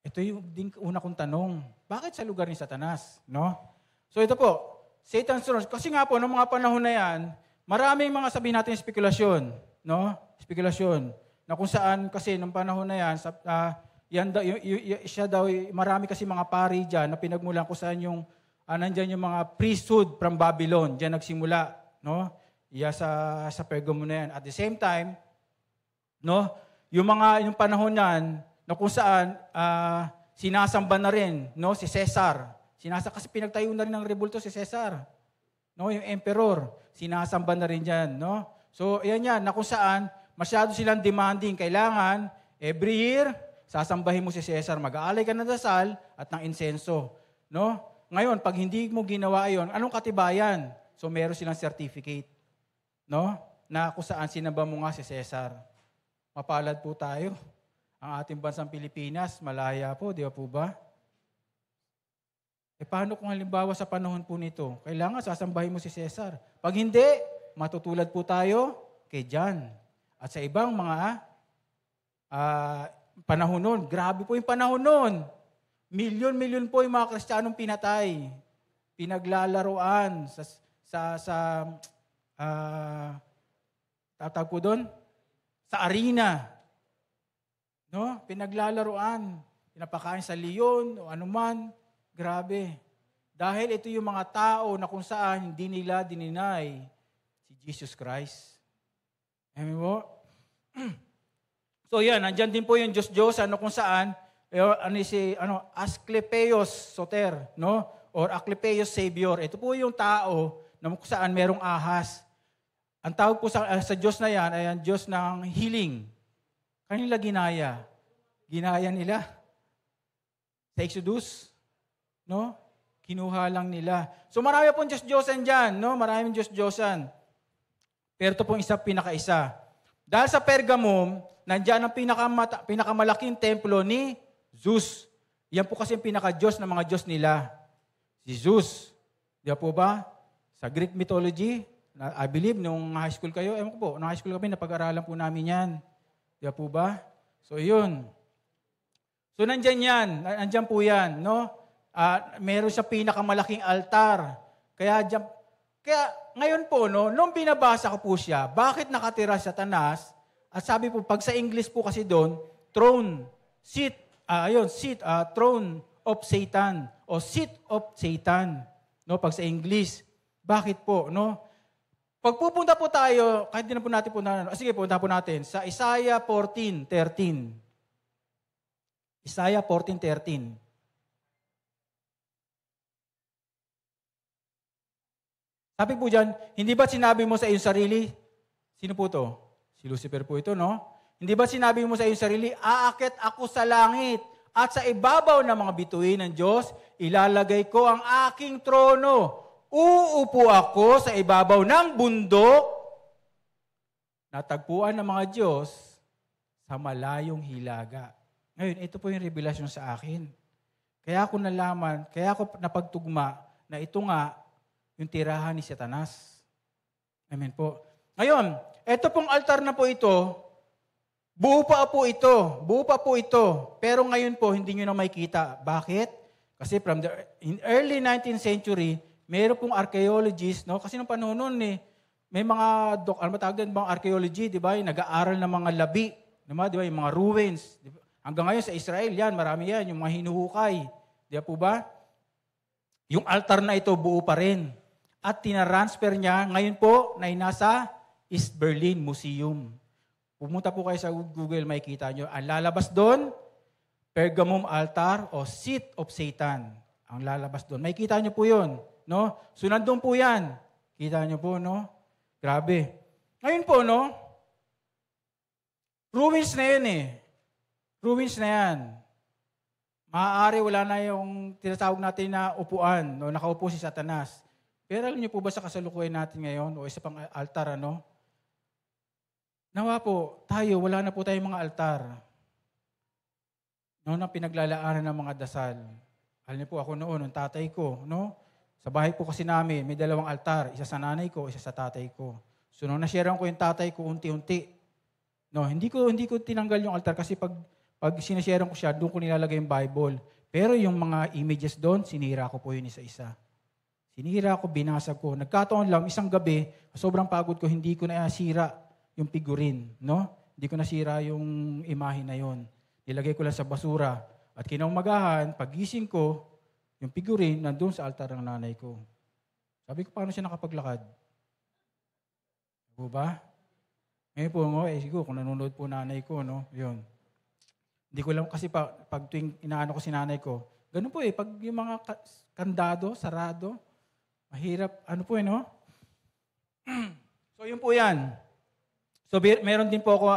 Ito yung una kong tanong. Bakit sa lugar ni Satanas? No? So ito po, Satan's throne. Kasi nga po, noong mga panahon na yan, maraming mga sabihin natin spekulasyon. No? Spekulasyon. Na kung saan kasi noong panahon na yan, siya daw, marami kasi mga pari dyan na pinagmulan kung saan nandyan yung mga priesthood from Babylon. Diyan nagsimula. No? Sa Pergamum na yan. At the same time, no, yung panahon niyan, na kung saan sinasamba na rin, no, si Caesar. Kasi pinagtayo na rin ng rebulto si Caesar. No, yung emperor, sinasamba na rin diyan, no? So, yan, na kung saan masyado silang demanding. Kailangan, every year, sasambahin mo si Caesar. Mag-aalay ka ng dasal at ng insenso. No? Ngayon, pag hindi mo ginawa yon, anong katibayan? So, meron silang certificate. No? Na kung saan sinamba mo nga si Caesar. Mapalad po tayo. Ang ating bansang Pilipinas, malaya po, di ba po ba? Paano kung halimbawa sa panahon po nito, kailangan sasambahin mo si Caesar. Pag hindi, matutulad po tayo kay John. At sa ibang mga panahon nun, grabe po yung panahon nun. Milyon-milyon po yung mga Kristiyanong pinatay. Pinaglalaroan tatawag po doon? Sa arena. No? Pinaglalaroan. Pinapakain sa leon o anuman. Grabe. Dahil ito yung mga tao na kung saan hindi nila dininay si Jesus Christ. Amen po? So yan, nandyan din po yung Diyos-Diyos, kung saan, Asclepios Soter, no? Or Asclepios Savior. Ito po yung tao na kung saan merong ahas. Ang tawag po sa Diyos na yan ay ang Diyos ng healing. Kanila ginaya. Ginaya nila. Sa Exodus, no? Kinuha lang nila. So marami pong Diyos-Diyosan dyan, no? Maraming Diyos-Diyosan. Pero ito pong pinakaisa. Dahil sa Pergamum, nandiyan ang pinakamalaking templo ni Zeus. Yan po kasi yung pinaka-Diyos ng mga Diyos nila. Si Zeus. Di ba po ba? Sa Greek mythology, I believe, nung high school kayo, ewan ko po, nung high school kami, napag-aralan po namin yan. Di ba po ba? So, yun. So, nandyan po yan, no? Meron siya pinakamalaking altar. Kaya ngayon po, no, nung binabasa ko po siya, bakit nakatira sa Satanas? At sabi po, pag sa English po kasi doon, throne, throne of Satan, o seat of Satan, no, pag sa English. Bakit po, no? Pag pupunta po tayo, kahit di na po natin sige, punta po natin sa Isaiah 14:13. Isaiah 14:13. Sabi po dyan, hindi ba sinabi mo sa iyong sarili, sino po to? Si Lucifer po ito, no? Hindi ba sinabi mo sa iyong sarili, aakit ako sa langit at sa ibabaw ng mga bituin ng Diyos, ilalagay ko ang aking trono. Uupo ako sa ibabaw ng bundok. Natagpuan ng mga Diyos sa malayong hilaga. Ngayon, ito po yung revelasyon sa akin. Kaya ako nalaman, kaya ako napagtugma na ito nga yung tirahan ni Satanas. Amen po. Ngayon, ito pong altar na po ito, buo pa po ito. Pero ngayon po, hindi nyo na makikita. Bakit? Kasi in early 19th century, meron pong archaeologists, no? Kasi nung panahon noon, may mga, mga archaeology, di ba? Yung nag-aaral ng mga labi, di ba? Yung mga ruins. Diba? Hanggang ngayon sa Israel, yan, marami yan, yung mga hinuhukay. Di ba po ba? Yung altar na ito, buo pa rin. At tinaransfer niya, ngayon po, na nasa East Berlin Museum. Pumunta po kayo sa Google, makikita nyo. Ang lalabas doon, Pergamum altar o seat of Satan. Ang lalabas doon. Makikita nyo po yun. No? So, nandun po yan. Kita nyo po, no? Grabe. Ngayon po, no? Ruins na yun Ruins na yan. Maaari wala na yung tinatawag natin na upuan, no? Nakaupo si Satanas. Pero alam niyo po ba sa kasalukuyan natin ngayon, o isa pang altar, ano? Nawa po, wala na po tayong mga altar. No, na pinaglalaanan ng mga dasal. Alam niyo po ako noon, ng tatay ko, no? Sa bahay po kasi namin, may dalawang altar. Isa sa nanay ko, isa sa tatay ko. So, nung nasharean ko yung tatay ko, unti-unti. No, hindi ko tinanggal yung altar kasi pag sinasharean ko siya, doon ko nilalagay yung Bible. Pero yung mga images doon, sinira ko po yun isa-isa. Sinira ko, binasag ko. Nagkataon lang, isang gabi, sobrang pagod ko, hindi ko nasira yung figurine. No? Hindi ko nasira yung imahe na yon. Nilagay ko lang sa basura. At kinaumagahan, pagising ko, yung figurine nandun sa altar ng nanay ko. Sabi ko, paano siya nakapaglakad? Diba ba? Ngayon po, siguro kung nanonood po nanay ko, no? Yun. Hindi ko lang kasi pag tuwing inaano ko si nanay ko, ganun po pag yung mga kandado, sarado, mahirap, ano po no? So yun po yan. So meron din po ako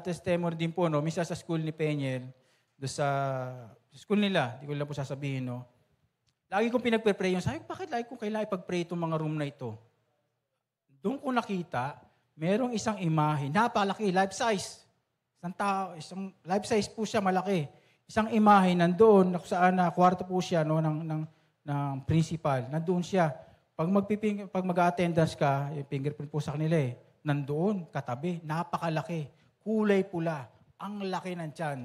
testimony din po, no? Misa sa school ni Peñel, do sa school nila, hindi ko lang po sasabihin, no? Lagi kong pinagpe-pray yun. Sabi ko, bakit lagi kong kailangan ipag-pray itong mga room na ito? Doon ko nakita, merong isang imahe, napalaki, life size. Isang tao, isang life size po siya, malaki. Isang imahe nandoon, saan na kwarto po siya no, ng principal. Nandoon siya. Pag mag-attendance ka, yung fingerprint po sa kanila nandoon, katabi, napakalaki, kulay pula, ang laki ng tiyan.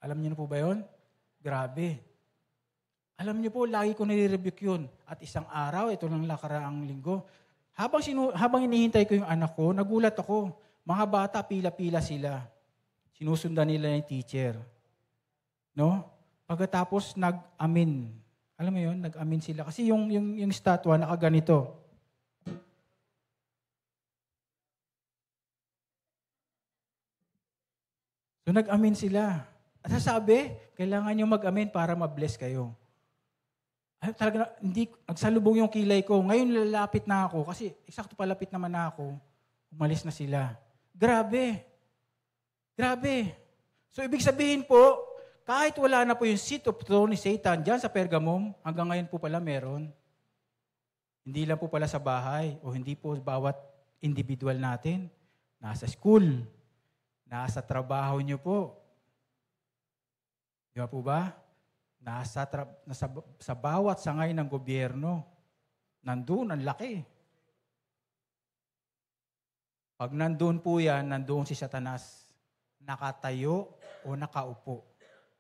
Alam niyo na po ba yun? Grabe. Alam niyo po, lagi ko nire-rebuke yun. At isang araw, ito lang nakaraang linggo, habang hinihintay ko yung anak ko, nagulat ako. Mga bata, pila-pila sila. Sinusundan nila yung teacher. No? Pagkatapos, nag-amin. Alam mo yun? Nag-amin sila. Kasi yung statwa, nakaganito. So, nag-amin sila. At sabi, kailangan nyo mag-amin para ma-bless kayo. Ay, talaga, hindi, nagsalubong yung kilay ko. Ngayon, lalapit na ako. Kasi, eksakto palapit naman na ako. Umalis na sila. Grabe. Grabe. So, ibig sabihin po, kahit wala na po yung seat of throne ni Satan dyan sa Pergamum, hanggang ngayon po pala meron. Hindi lang po pala sa bahay o hindi po bawat individual natin. Nasa school. Nasa trabaho nyo po. Di ba po ba? Sa bawat sangay ng gobyerno. Nandun, ang laki. Pag nandun po yan, nandun si Satanas. Nakatayo o nakaupo.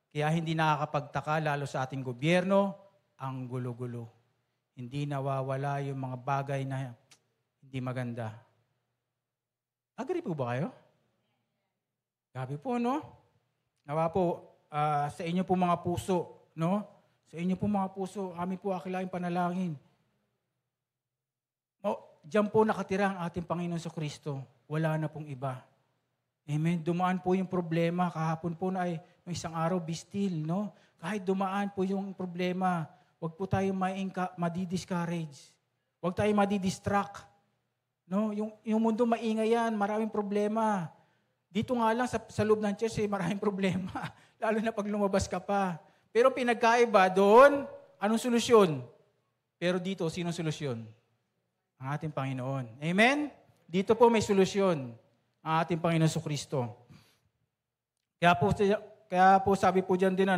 Kaya hindi nakakapagtaka, lalo sa ating gobyerno, ang gulo-gulo. Hindi nawawala yung mga bagay na hindi maganda. Agree po ba kayo? Gabi po, no? Nawa po, sa inyo po mga puso, no? Sa inyo po mga puso, amin po akilaing panalangin. Diyan po nakatira ang ating Panginoon sa Kristo. Wala na pong iba. Amen. Dumaan po yung problema. Kahapon po na may isang araw, be still, no? Kahit dumaan po yung problema, wag po tayo madi-discourage. Wag tayo madi-distract. No? Yung mundo maingay yan, maraming problema. Dito nga lang sa loob ng church, maraming problema. Lalo na pag lumabas ka pa. Pero pinagkaiba doon, anong solusyon? Pero dito, sinong solusyon? Ang ating Panginoon. Amen? Dito po may solusyon. Ang ating Panginoon Jesucristo. Kaya po sabi po dyan din,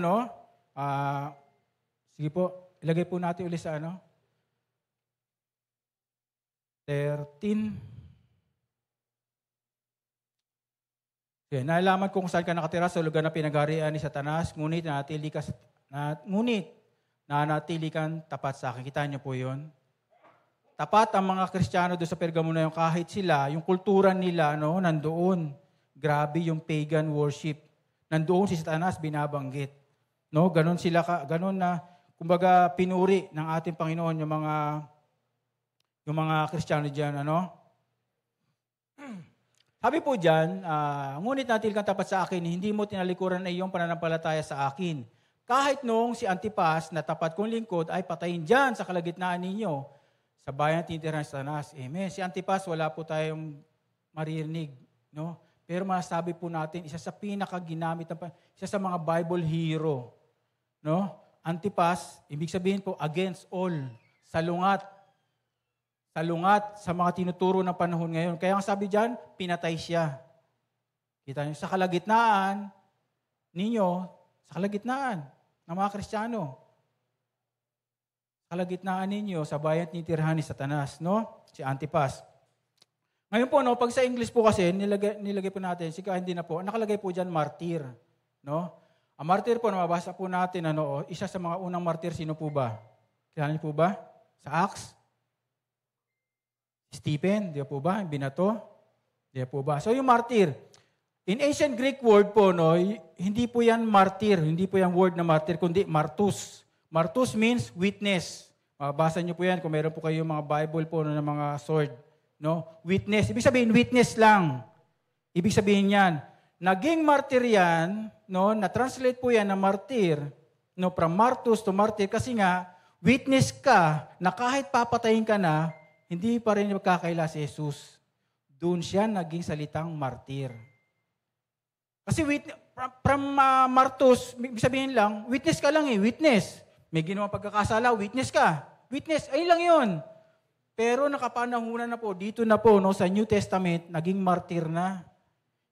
sige po, ilagay po natin ulit sa 13. Okay, naalaman ko kung saan ka nakatira sa lugar na pinagharian ni Satanas, ngunit nanatili kang tapat sa akin. Kita niyo po yun? Tapat ang mga Kristiyano doon sa Pergamum na yun, kahit sila, yung kultura nila, nandoon. Grabe yung pagan worship. Nandoon si Satanas, binabanggit. No? Ganon na, kumbaga, pinuri ng ating Panginoon yung mga Kristiyano dyan, Sabi po dyan, ngunit natil kang tapat sa akin, hindi mo tinalikuran na iyong pananampalataya sa akin. Kahit noong si Antipas na tapat kong lingkod ay patayin dyan sa kalagitnaan ninyo, sa bayan tinitirahan sa Satanas. Amen. Si Antipas, wala po tayong maririnig. No? Pero masasabi po natin, isa sa pinakaginamit, isa sa mga Bible hero. No? Antipas, ibig sabihin po, against all. Salungat sa mga tinuturo ng panahon ngayon. Kaya ang sabi dyan, pinatay siya. Kita niyo, sa kalagitnaan ng mga Kristiyano, kalagitnaan ninyo sa bayan tinitirhan ni Satanas, no? Si Antipas. Ngayon po, no, pag sa English po kasi, nilagay po natin, hindi na po, nakalagay po dyan martir, no? Ang martir po, mabasa po natin, isa sa mga unang martir, sino po ba? Kilala niyo po ba? Sa Acts? Stephen, di po ba? Binato? Di po ba? So yung martir, in ancient Greek word po, no, hindi po yan martir, hindi po yan word na martir, kundi martus. Martus means witness. Mabasa niyo po yan kung meron po kayo mga Bible po ng mga sword. No? Witness. Ibig sabihin, witness lang. Ibig sabihin yan, naging martir yan, no, na-translate po yan na martir, no, from martus to martir, kasi nga, witness ka na kahit papatayin ka na, hindi pa rin magkakaila si Jesus. Doon siya naging salitang martir. Kasi from martus, ibig sabihin lang, witness ka lang witness. May ginawang pagkakasala, witness ka. Witness, ay lang yun. Pero nakapanahunan na po, dito na po, no, sa New Testament, naging martir na.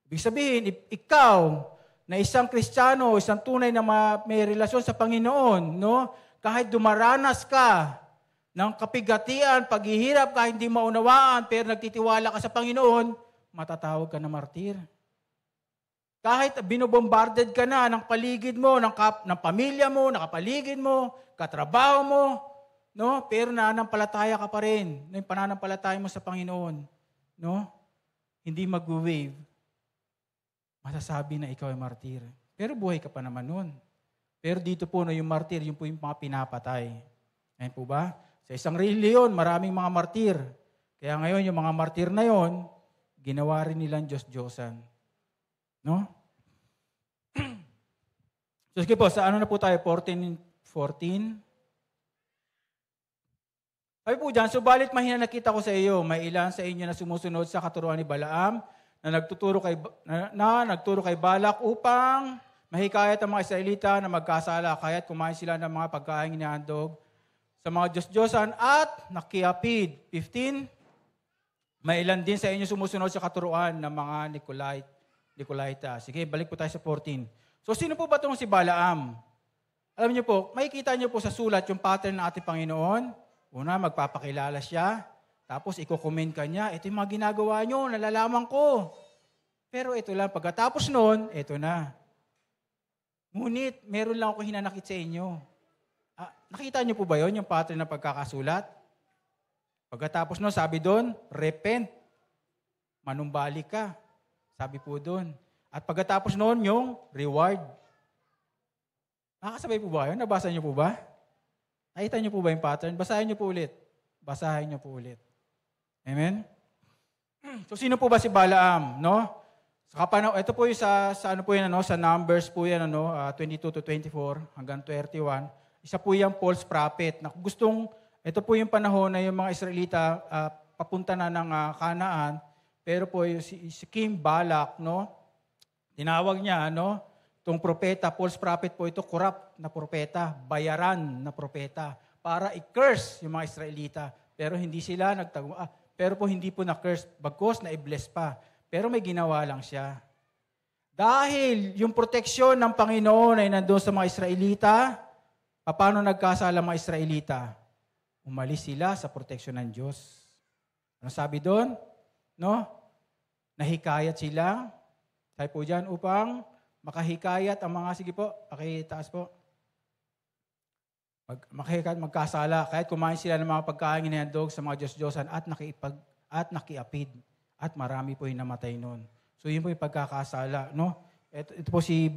Ibig sabihin, ikaw, na isang Kristiyano, isang tunay na may relasyon sa Panginoon, no, kahit dumaranas ka ng kapigatian, paghihirap ka, hindi maunawaan, pero nagtitiwala ka sa Panginoon, matatawag ka na martir. Kahit binobombarded ka na ng paligid mo, ng pamilya mo, nakapaligid mo, katrabaho mo, no? Pero nananampalataya ka pa rin. Yung pananampalataya mo sa Panginoon, no? Hindi mag-wave. Masasabi na ikaw ay martir. Pero buhay ka pa naman nun. Pero dito po, no, yung martir, yung po yung mga pinapatay. Ayan po ba? Sa isang reliyon, maraming mga martir. Kaya ngayon, yung mga martir na yon, ginawa rin nilang Diyos-Diyosan. No? So, sige po, sa ano na po tayo? 14. Sabi po dyan, subalit mahina nakita ko sa iyo, may ilan sa inyo na sumusunod sa katuruan ni Balaam, na nagturo kay Balak upang mahikayat ang mga Israelita na magkasala, kaya't kumain sila ng mga pagkain inihandog sa mga Diyos-Diyosan at nakiapid. 15, may ilan din sa inyo sumusunod sa katuruan ng mga Nicolaita. Sige, balik po tayo sa 14. So, sino po ba itong si Balaam? Alam niyo po, makikita niyo po sa sulat yung pattern ng ating Panginoon. Una, magpapakilala siya. Tapos, iko-comment ka niya, ito yung mga ginagawa niyo, nalalaman ko. Pero ito lang, pagkatapos noon, ito na. Ngunit, meron lang ako hinanakit sa inyo. Nakita niyo po ba yun, yung pattern ng pagkakasulat? Pagkatapos noon, sabi doon, repent. Manumbalik ka. Sabi po doon. At pagkatapos noon, yung reward. Nakakasabay po ba yun? Nabasa niyo po ba? Nakita niyo po ba yung pattern? Basahin niyo po ulit. Basahin niyo po ulit. Amen? So, sino po ba si Balaam? No? Ito po yung sa ano po yan, sa Numbers po yan, 22 to 24 hanggang 31. Isa po yung false prophet. Ito po yung panahon na yung mga Israelita papunta na ng Kanaan, pero po yung si King Balak, no? Tinawag niya, itong propeta, false prophet po ito, corrupt na propeta, bayaran na propeta, para i-curse yung mga Israelita. Pero hindi sila pero po hindi po na-curse, bagkos na i-bless pa. Pero may ginawa lang siya. Dahil yung proteksyon ng Panginoon ay nandoon sa mga Israelita, paano nagkasala mga Israelita? Umalis sila sa proteksyon ng Diyos. Ano sabi doon? No? Nahikayat sila. Sabi po dyan, upang makahikayat ang mga, sige po, pakitaas po. Makahikayat, magkasala, kahit kumain sila ng mga pagkain inihandog sa mga Diyos-Diyosan at nakiapid. At marami po yung namatay noon. So yun po yung pagkakasala, no? Ito po si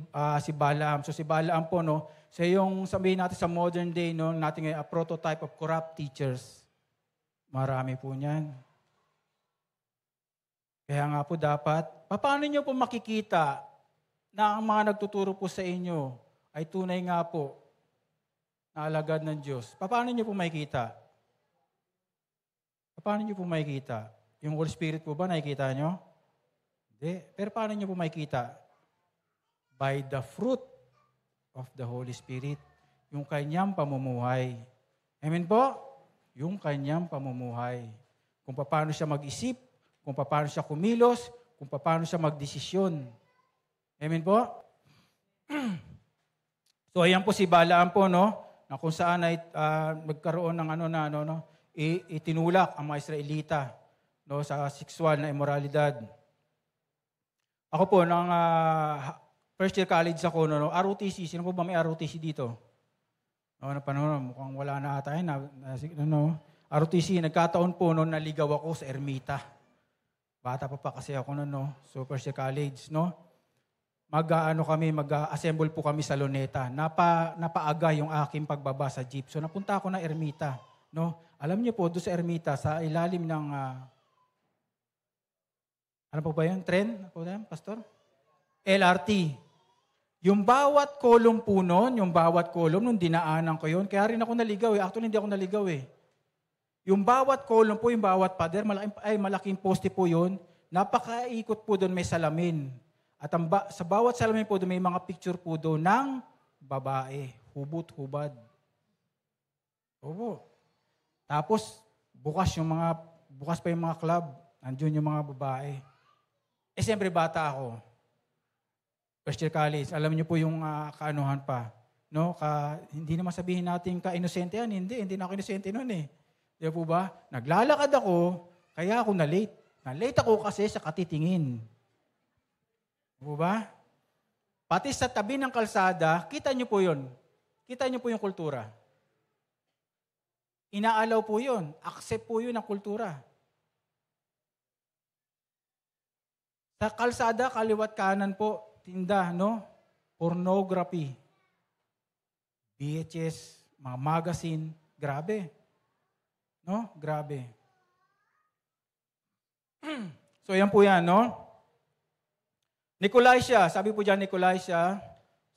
Balaam. So si Balaam po, no, siya yung sabihin natin sa modern day, no, natin a prototype of corrupt teachers. Marami po niyan. Kaya nga po dapat, paano nyo po makikita na ang mga nagtuturo po sa inyo ay tunay nga po na alagad ng Diyos? Paano nyo po makikita? Paano nyo po makikita? Yung Holy Spirit po ba, nakikita nyo? Hindi. Pero paano nyo po makikita? By the fruit of the Holy Spirit. Yung kanyang pamumuhay. Amen po? Yung kanyang pamumuhay. Kung paano siya mag-isip, kung paano siya kumilos, kung paano siya magdesisyon. Amen po? So, ayan po si Balaam po, no? na kung saan ay magkaroon ng itinulak ang mga Israelita, no, sa sexual na immoralidad. Ako po, nang first year college ako, no, ROTC, sino po ba may ROTC dito? No, mukhang wala na ata yun. ROTC, nagkataon po noon naligaw ako sa Ermita. Bata pa kasi ako noon, no? So first year college, no? Mag-assemble po kami sa Luneta. Napaaga yung aking pagbaba sa jeep. So napunta ako ng Ermita, no? Alam niyo po, doon sa Ermita, sa ilalim ng ano po ba yun? Tren? Ano po ba yun, Pastor? LRT. Yung bawat kolong po noon, nung dinaanan ko yun, kaya rin ako naligaw eh. Actually, hindi ako naligaw eh. Yung bawat kolong po, yung bawat pader, malaking poste po yun. Napakaikot po doon, may salamin. At sa bawat salamin po doon, may mga picture po doon ng babae. Hubot-hubad. Opo. Tapos, bukas pa yung mga club. Nandiyon yung mga babae. Eh, siyempre, bata ako. First year college. Alam niyo po yung kaanuhan pa. No? Hindi naman sabihin natin ka-inosente yan. Hindi na ako inosente noon eh. Di po ba? Naglalakad ako, kaya ako na-late. Na-late ako kasi sa katitingin. Di po ba? Pati sa tabi ng kalsada, kita niyo po yun. Kita niyo po yung kultura. Inaalaw po yun. Accept po yun ang kultura. Sa kalsada, kaliwat kanan po, tinda, no? Pornography. VHS, mga magazine. Grabe. No? Grabe. So, yan po yan, no? Nicolaitans, sabi po dyan, Nicolaitans,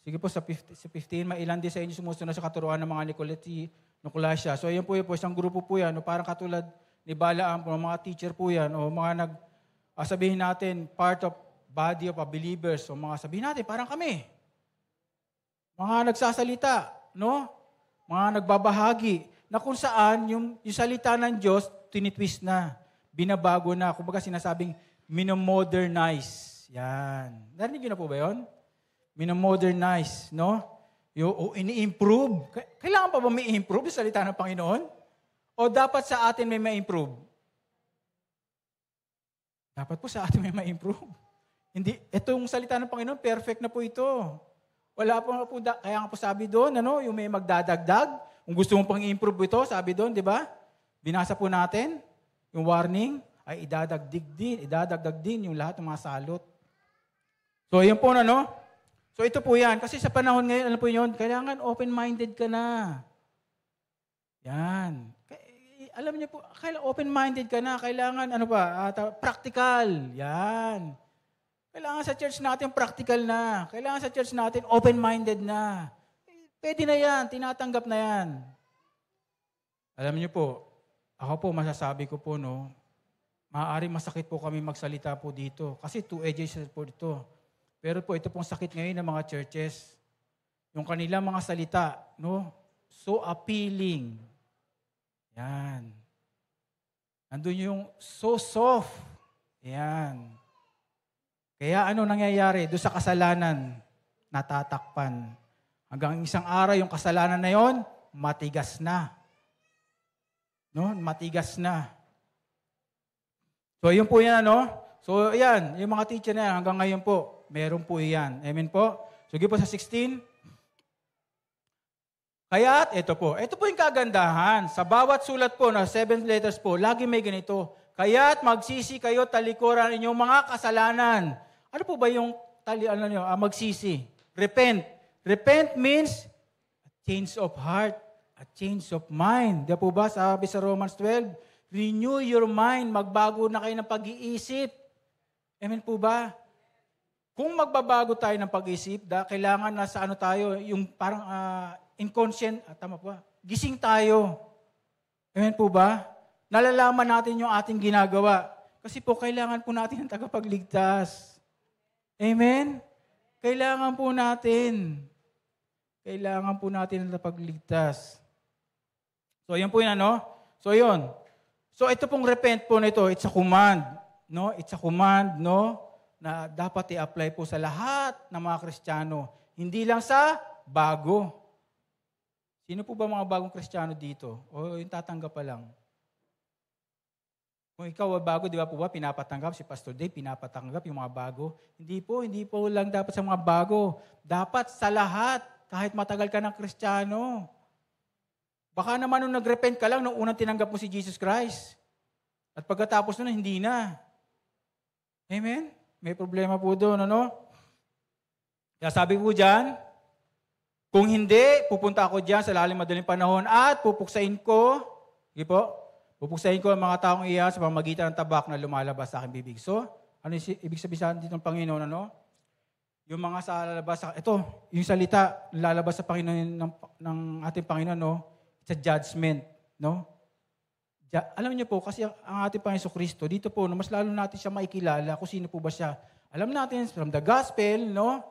sige po, sa 15, mailan din sa inyo sumusunod sa katuruan ng mga Nicolaitans. So, yan po, isang grupo po yan, no? Parang katulad ni Balaam, mga teacher po yan, o mga sabihin natin, part of body of believers, o mga sabihin natin, parang kami. Mga nagsasalita, no? Mga nagbabahagi, na kung saan yung salita ng Diyos, tinitwist na, binabago na, kumbaga sinasabing, minomodernize. Yan. Narinig nyo na po ba yun? Minomodernize, no? Ini-improve. Kailangan pa ba may improve yung salita ng Panginoon? O dapat sa atin may ma-improve? Dapat po sa atin may ma-improve. Hindi, itong salita ng Panginoon, perfect na po ito. Wala po, kaya nga po sabi doon, yung may magdadagdag. Kung gusto mong pang i-improve ito, sabi doon, di ba? Binasa po natin, yung warning, ay idadagdag din yung lahat ng mga salot. So, yun po So, ito po yan. Kasi sa panahon ngayon, alam po yun, kailangan open-minded ka na. Yan. Alam niyo po, kailangan open-minded ka na. Kailangan, practical. Yan. Kailangan sa church natin practical na. Kailangan sa church natin open-minded na. Pwede na yan. Tinatanggap na yan. Alam niyo po, ako po masasabi ko po, maaaring masakit po kami magsalita po dito. Kasi two-edged po dito. Pero po, ito pong sakit ngayon ng mga churches. Yung kanilang mga salita, so appealing. Yan. Nandun yung so soft. Yan. Kaya ano nangyayari? Doon sa kasalanan, natatakpan. Hanggang isang araw, yung kasalanan na yon, matigas na. Matigas na. So, yun po yan, So, yan, yung mga teacher na yan, hanggang ngayon po, meron po yan. Amen po? Sige po sa 16. Kaya't, ito po yung kagandahan. Sa bawat sulat po na 7 letters po, lagi may ganito. Kaya't magsisi kayo talikuran inyong mga kasalanan. Ano po ba yung magsisi? Repent. Repent means a change of heart, a change of mind. Di po ba sabi sa Romans 12? Renew your mind. Magbago na kayo ng pag-iisip. Amen po ba? Kung magbabago tayo ng pag-iisip, kailangan nasa tayo, yung parang inconscient, tama po, gising tayo. Amen po ba? Nalalaman natin yung ating ginagawa. Kasi po, kailangan po natin ng tagapagligtas. Amen? Kailangan po natin. Kailangan po natin ng tagapagligtas. So, yan po yun, So, yun. So, ito pong repent po na ito, it's a command. It's a command, na dapat i-apply po sa lahat ng mga Kristiyano. Hindi lang sa bago. Sino po ba mga bagong Kristiyano dito? O yung tatanggap pa lang? Kung ikaw bago, di ba po ba, pinapatanggap, si Pastor Dave, pinapatanggap yung mga bago. Hindi po lang dapat sa mga bago. Dapat sa lahat, kahit matagal ka ng Kristiyano. Baka naman nung nag-repent ka lang, nung unang tinanggap mo si Jesus Christ. At pagkatapos nun, hindi na. Amen? May problema po doon, ano? Kaya sabi ko dyan, kung hindi, pupunta ako dyan sa lalim madaling panahon at pupuksain ko, sige po, pupuksain ko ang mga taong iyan sa pamamagitan ng tabak na lumalabas sa aking bibig. So, ano yung ibig sabihin dito ng Panginoon, ano? Yung mga sa lalabas, ito, yung salita lalabas sa Panginoon ng ating Panginoon, no? It's a judgment, no? Alam niyo po, kasi ang ating Panginoon Kristo, dito po, no, mas lalo natin siya makikilala kung sino po ba siya. Alam natin, from the gospel, no?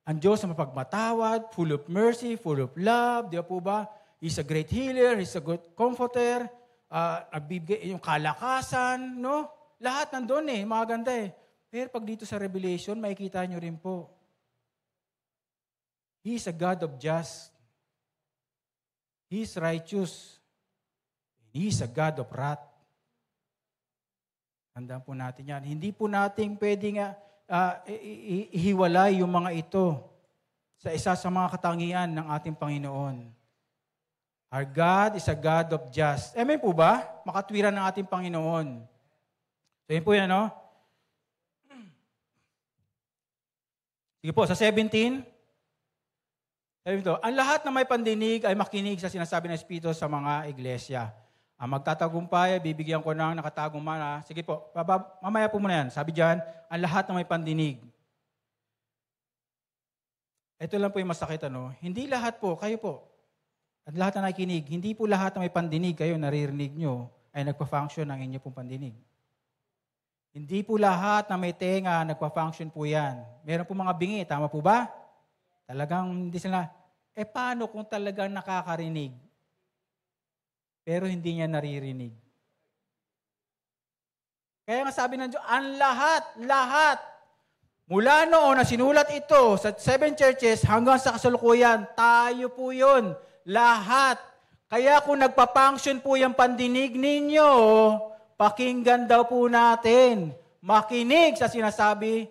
Ang Diyos na mapagmatawad, full of mercy, full of love, di ba po ba? He's a great healer, He's a good comforter, nagbibigay yung kalakasan, no? Lahat nandun maganda Pero pag dito sa Revelation, makikita nyo rin po. He's a God of just. He's righteous. He's a God of wrath. Tandaan po natin yan. Hindi po natin pwedeng ihiwalay yung mga ito sa isa sa mga katangian ng ating Panginoon. Our God is a God of just. Amen po ba? Makatwiran ng ating Panginoon. So yun po yan, no? Sige po, sa 17. Sabi ito, ang lahat na may pandinig ay makinig sa sinasabi ng Espiritu sa mga iglesia. Ang magtatagumpay, bibigyan ko ng nakatagong mana. Sige po, mamaya po muna yan. Sabi dyan, ang lahat na may pandinig. Ito lang po yung masakit, ano? Hindi lahat po, kayo po, at lahat na nakikinig, hindi po lahat na may pandinig kayo, naririnig nyo, ay nagpa-function ang inyo pong pandinig. Hindi po lahat na may tenga, nagpa-function po yan. Meron po mga bingi, tama po ba? Talagang hindi sila, paano kung talagang nakakarinig? Pero hindi niya naririnig. Kaya nga sabi ng Diyos, ang lahat, mula noon na sinulat ito sa 7 churches hanggang sa kasalukuyan, tayo po yun. Lahat. Kaya kung nagpa-function po yung pandinig ninyo, pakinggan daw po natin. Makinig sa sinasabi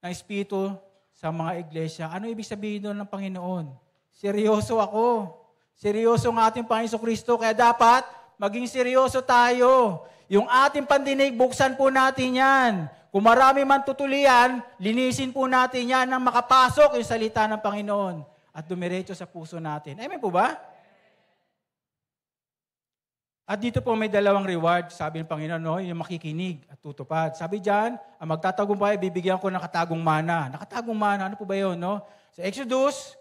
ng Espiritu sa mga iglesia. Ano ibig sabihin doon ng Panginoon? Seryoso ako. Seryoso ang ating Panginoon Kristo, kaya dapat maging seryoso tayo. Yung ating pandinig, buksan po natin yan. Kung marami man tutulian, linisin po natin yan nang makapasok yung salita ng Panginoon at dumiretso sa puso natin. Amen po ba? At dito po may dalawang reward, sabi ng Panginoon, no? Yung makikinig at tutupad. Sabi dyan, ang magtatagumpay, bibigyan ko ng nakatagong mana. Nakatagong mana, ano po ba yun? No? Sa Exodus,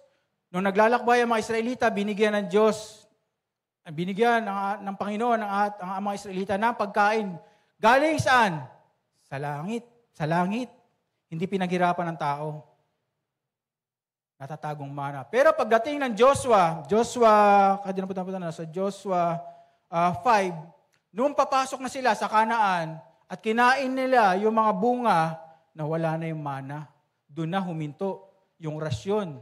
nung naglalakbay ang mga Israelita, binigyan ng Diyos, binigyan ng Panginoon ang mga Israelita ng pagkain. Galing saan? Sa langit. Sa langit. Hindi pinaghirapan ng tao. Natatagong mana. Pero pagdating ng Joshua, sa Joshua 5, nung papasok na sila sa Kanaan at kinain nila yung mga bunga, na wala na yung mana. Doon na huminto yung rasyon,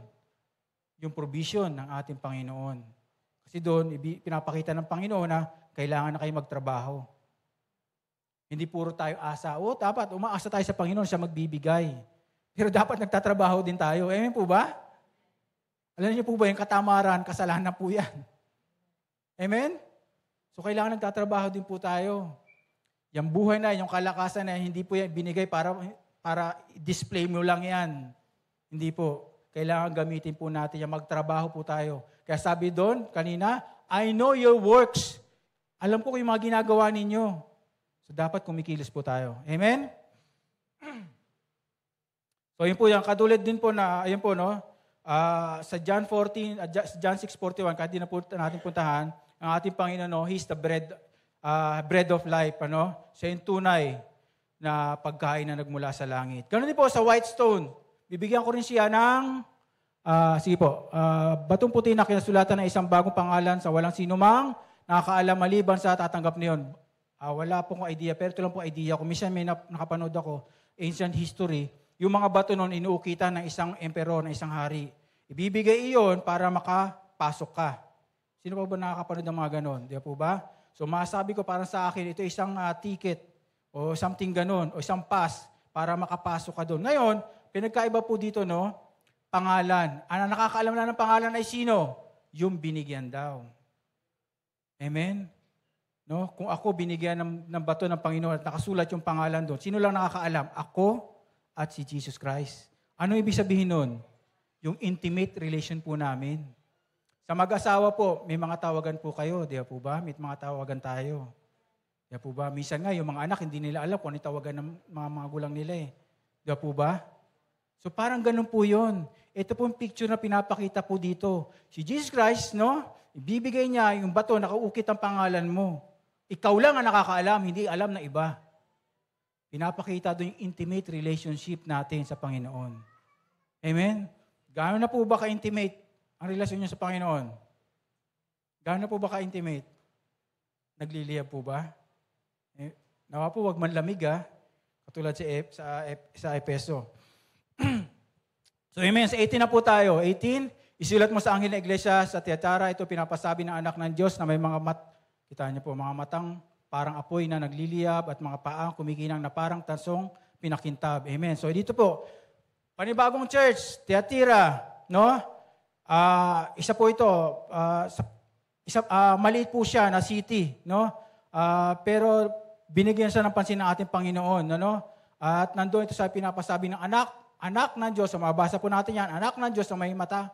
yung provision ng ating Panginoon. Kasi doon, pinapakita ng Panginoon na kailangan na kayo magtrabaho. Hindi puro tayo asa. Dapat umaasa tayo sa Panginoon, siya magbibigay. Pero dapat nagtatrabaho din tayo. Amen po ba? Alam niyo po ba yung katamaran, kasalanan po yan. Amen? So kailangan nagtatrabaho din po tayo. Yung buhay na, yung kalakasan na, hindi po yan binigay para display mo lang yan. Hindi po. Kailangan gamitin po natin yung magtrabaho po tayo. Kaya sabi doon, kanina, I know your works. Alam ko yung mga ginagawa ninyo. So dapat kumikilos po tayo. Amen? So yun po yan. Katulad din po na, ayun po, no? Sa John 6:41, kahit di na po natin puntahan, ang ating Panginoon, no? He's the bread of life. Ano? Siya yung tunay na pagkain na nagmula sa langit. Ganun din po sa Whitestone. Bibigyan ko rin siya ng, batong puti na kinasulatan ng isang bagong pangalan sa walang sinumang nakakaalam maliban sa tatanggap niyon. Wala pong idea, pero ito lang po idea ko. Minsan may nakapanood ako, ancient history, yung mga bato noon inuukitan ng isang emperor, ng isang hari. Ibibigay iyon para makapasok ka. Sino pa ba nakakapanood ng mga ganon? Di po ba? So masabi ko parang sa akin, ito isang ticket o something ganon o isang pass para makapasok ka doon. Ngayon, pinagkaiba po dito, no? Pangalan. Ang nakakaalam na ng pangalan ay sino? Yung binigyan daw. Amen? No? Kung ako binigyan ng bato ng Panginoon at nakasulat yung pangalan doon, sino lang nakakaalam? Ako at si Jesus Christ. Ano ibig sabihin nun? Yung intimate relation po namin. Sa mag-asawa po, may mga tawagan po kayo, di po ba? May mga tawagan tayo. Di po ba? Minsan nga, yung mga anak, hindi nila alam kung ano yung tawagan ng mga gulang nila eh. Di po ba? So parang ganun po yun. Ito po yung picture na pinapakita po dito. Si Jesus Christ, no? Ibibigay niya yung bato, nakaukit ang pangalan mo. Ikaw lang ang nakakaalam, hindi alam na iba. Pinapakita doon yung intimate relationship natin sa Panginoon. Amen? Gaano na po ba ka-intimate ang relasyon niyo sa Panginoon? Gaano na po ba ka-intimate? Nagliliyab po ba? Nawa po, wag manlamig katulad sa Epeso. So amen, sa 18 na po tayo. 18, isulat mo sa anghel na iglesia sa Tiatira, ito pinapasabi ng anak ng Diyos na may mga kita niyo po, mga matang parang apoy na nagliliyab at mga paang kumikinang na parang tansong pinakintab. Amen. So dito po, panibagong church, Tiatira, no? Isa po ito, maliit po siya na city, no? Pero binigyan siya ng pansin ng ating Panginoon, no? At nandoon ito sa pinapasabi ng anak ng Diyos, so mabasa po natin yan, anak ng Diyos na may mata,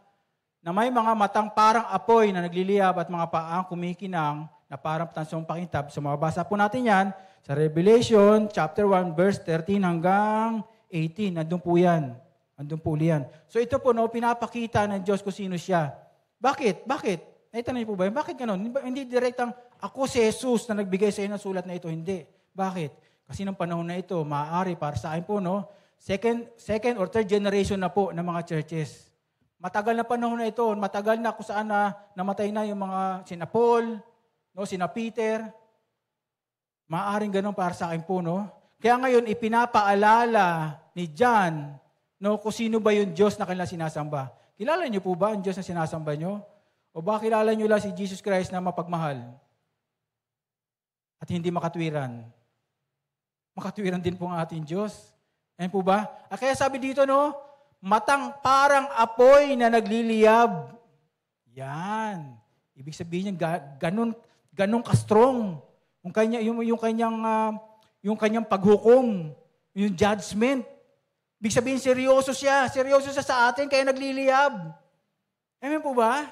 na may mga matang parang apoy na nagliliyab at mga paang kumikinang na parang tansong pakintab. So mababasa po natin yan sa Revelation chapter 1 verse 13 hanggang 18. Nandun po yan. Nandun po yan. So ito po, no, pinapakita ng Diyos kung sino siya. Bakit? Naitanong niyo po ba yun? Bakit ganun? Hindi direktang ako si Jesus na nagbigay sa inyo ng sulat na ito. Hindi. Bakit? Kasi ng panahon na ito, maaari para sa akin po, no, second or third generation na po ng mga churches. Matagal na panahon na ito. Matagal na kung saan na namatay na yung mga sina Paul, no, sina Peter. Maaaring ganun para sa akin po, no? Kaya ngayon, ipinapaalala ni John, no, kung sino ba yung Diyos na kanilang sinasamba. Kilala niyo po ba ang Diyos na sinasamba niyo? O ba kilala niyo lang si Jesus Christ na mapagmahal? At hindi makatwiran? Makatwiran din po ang ating Diyos. Ayan po ba? Kaya sabi dito, no, matang parang apoy na nagliliyab. Yan. Ibig sabihin niya, ganun ka-strong. Yung kanyang paghukom, yung judgment. Ibig sabihin, seryoso siya. Seryoso siya sa atin, kaya nagliliyab. Amen po ba?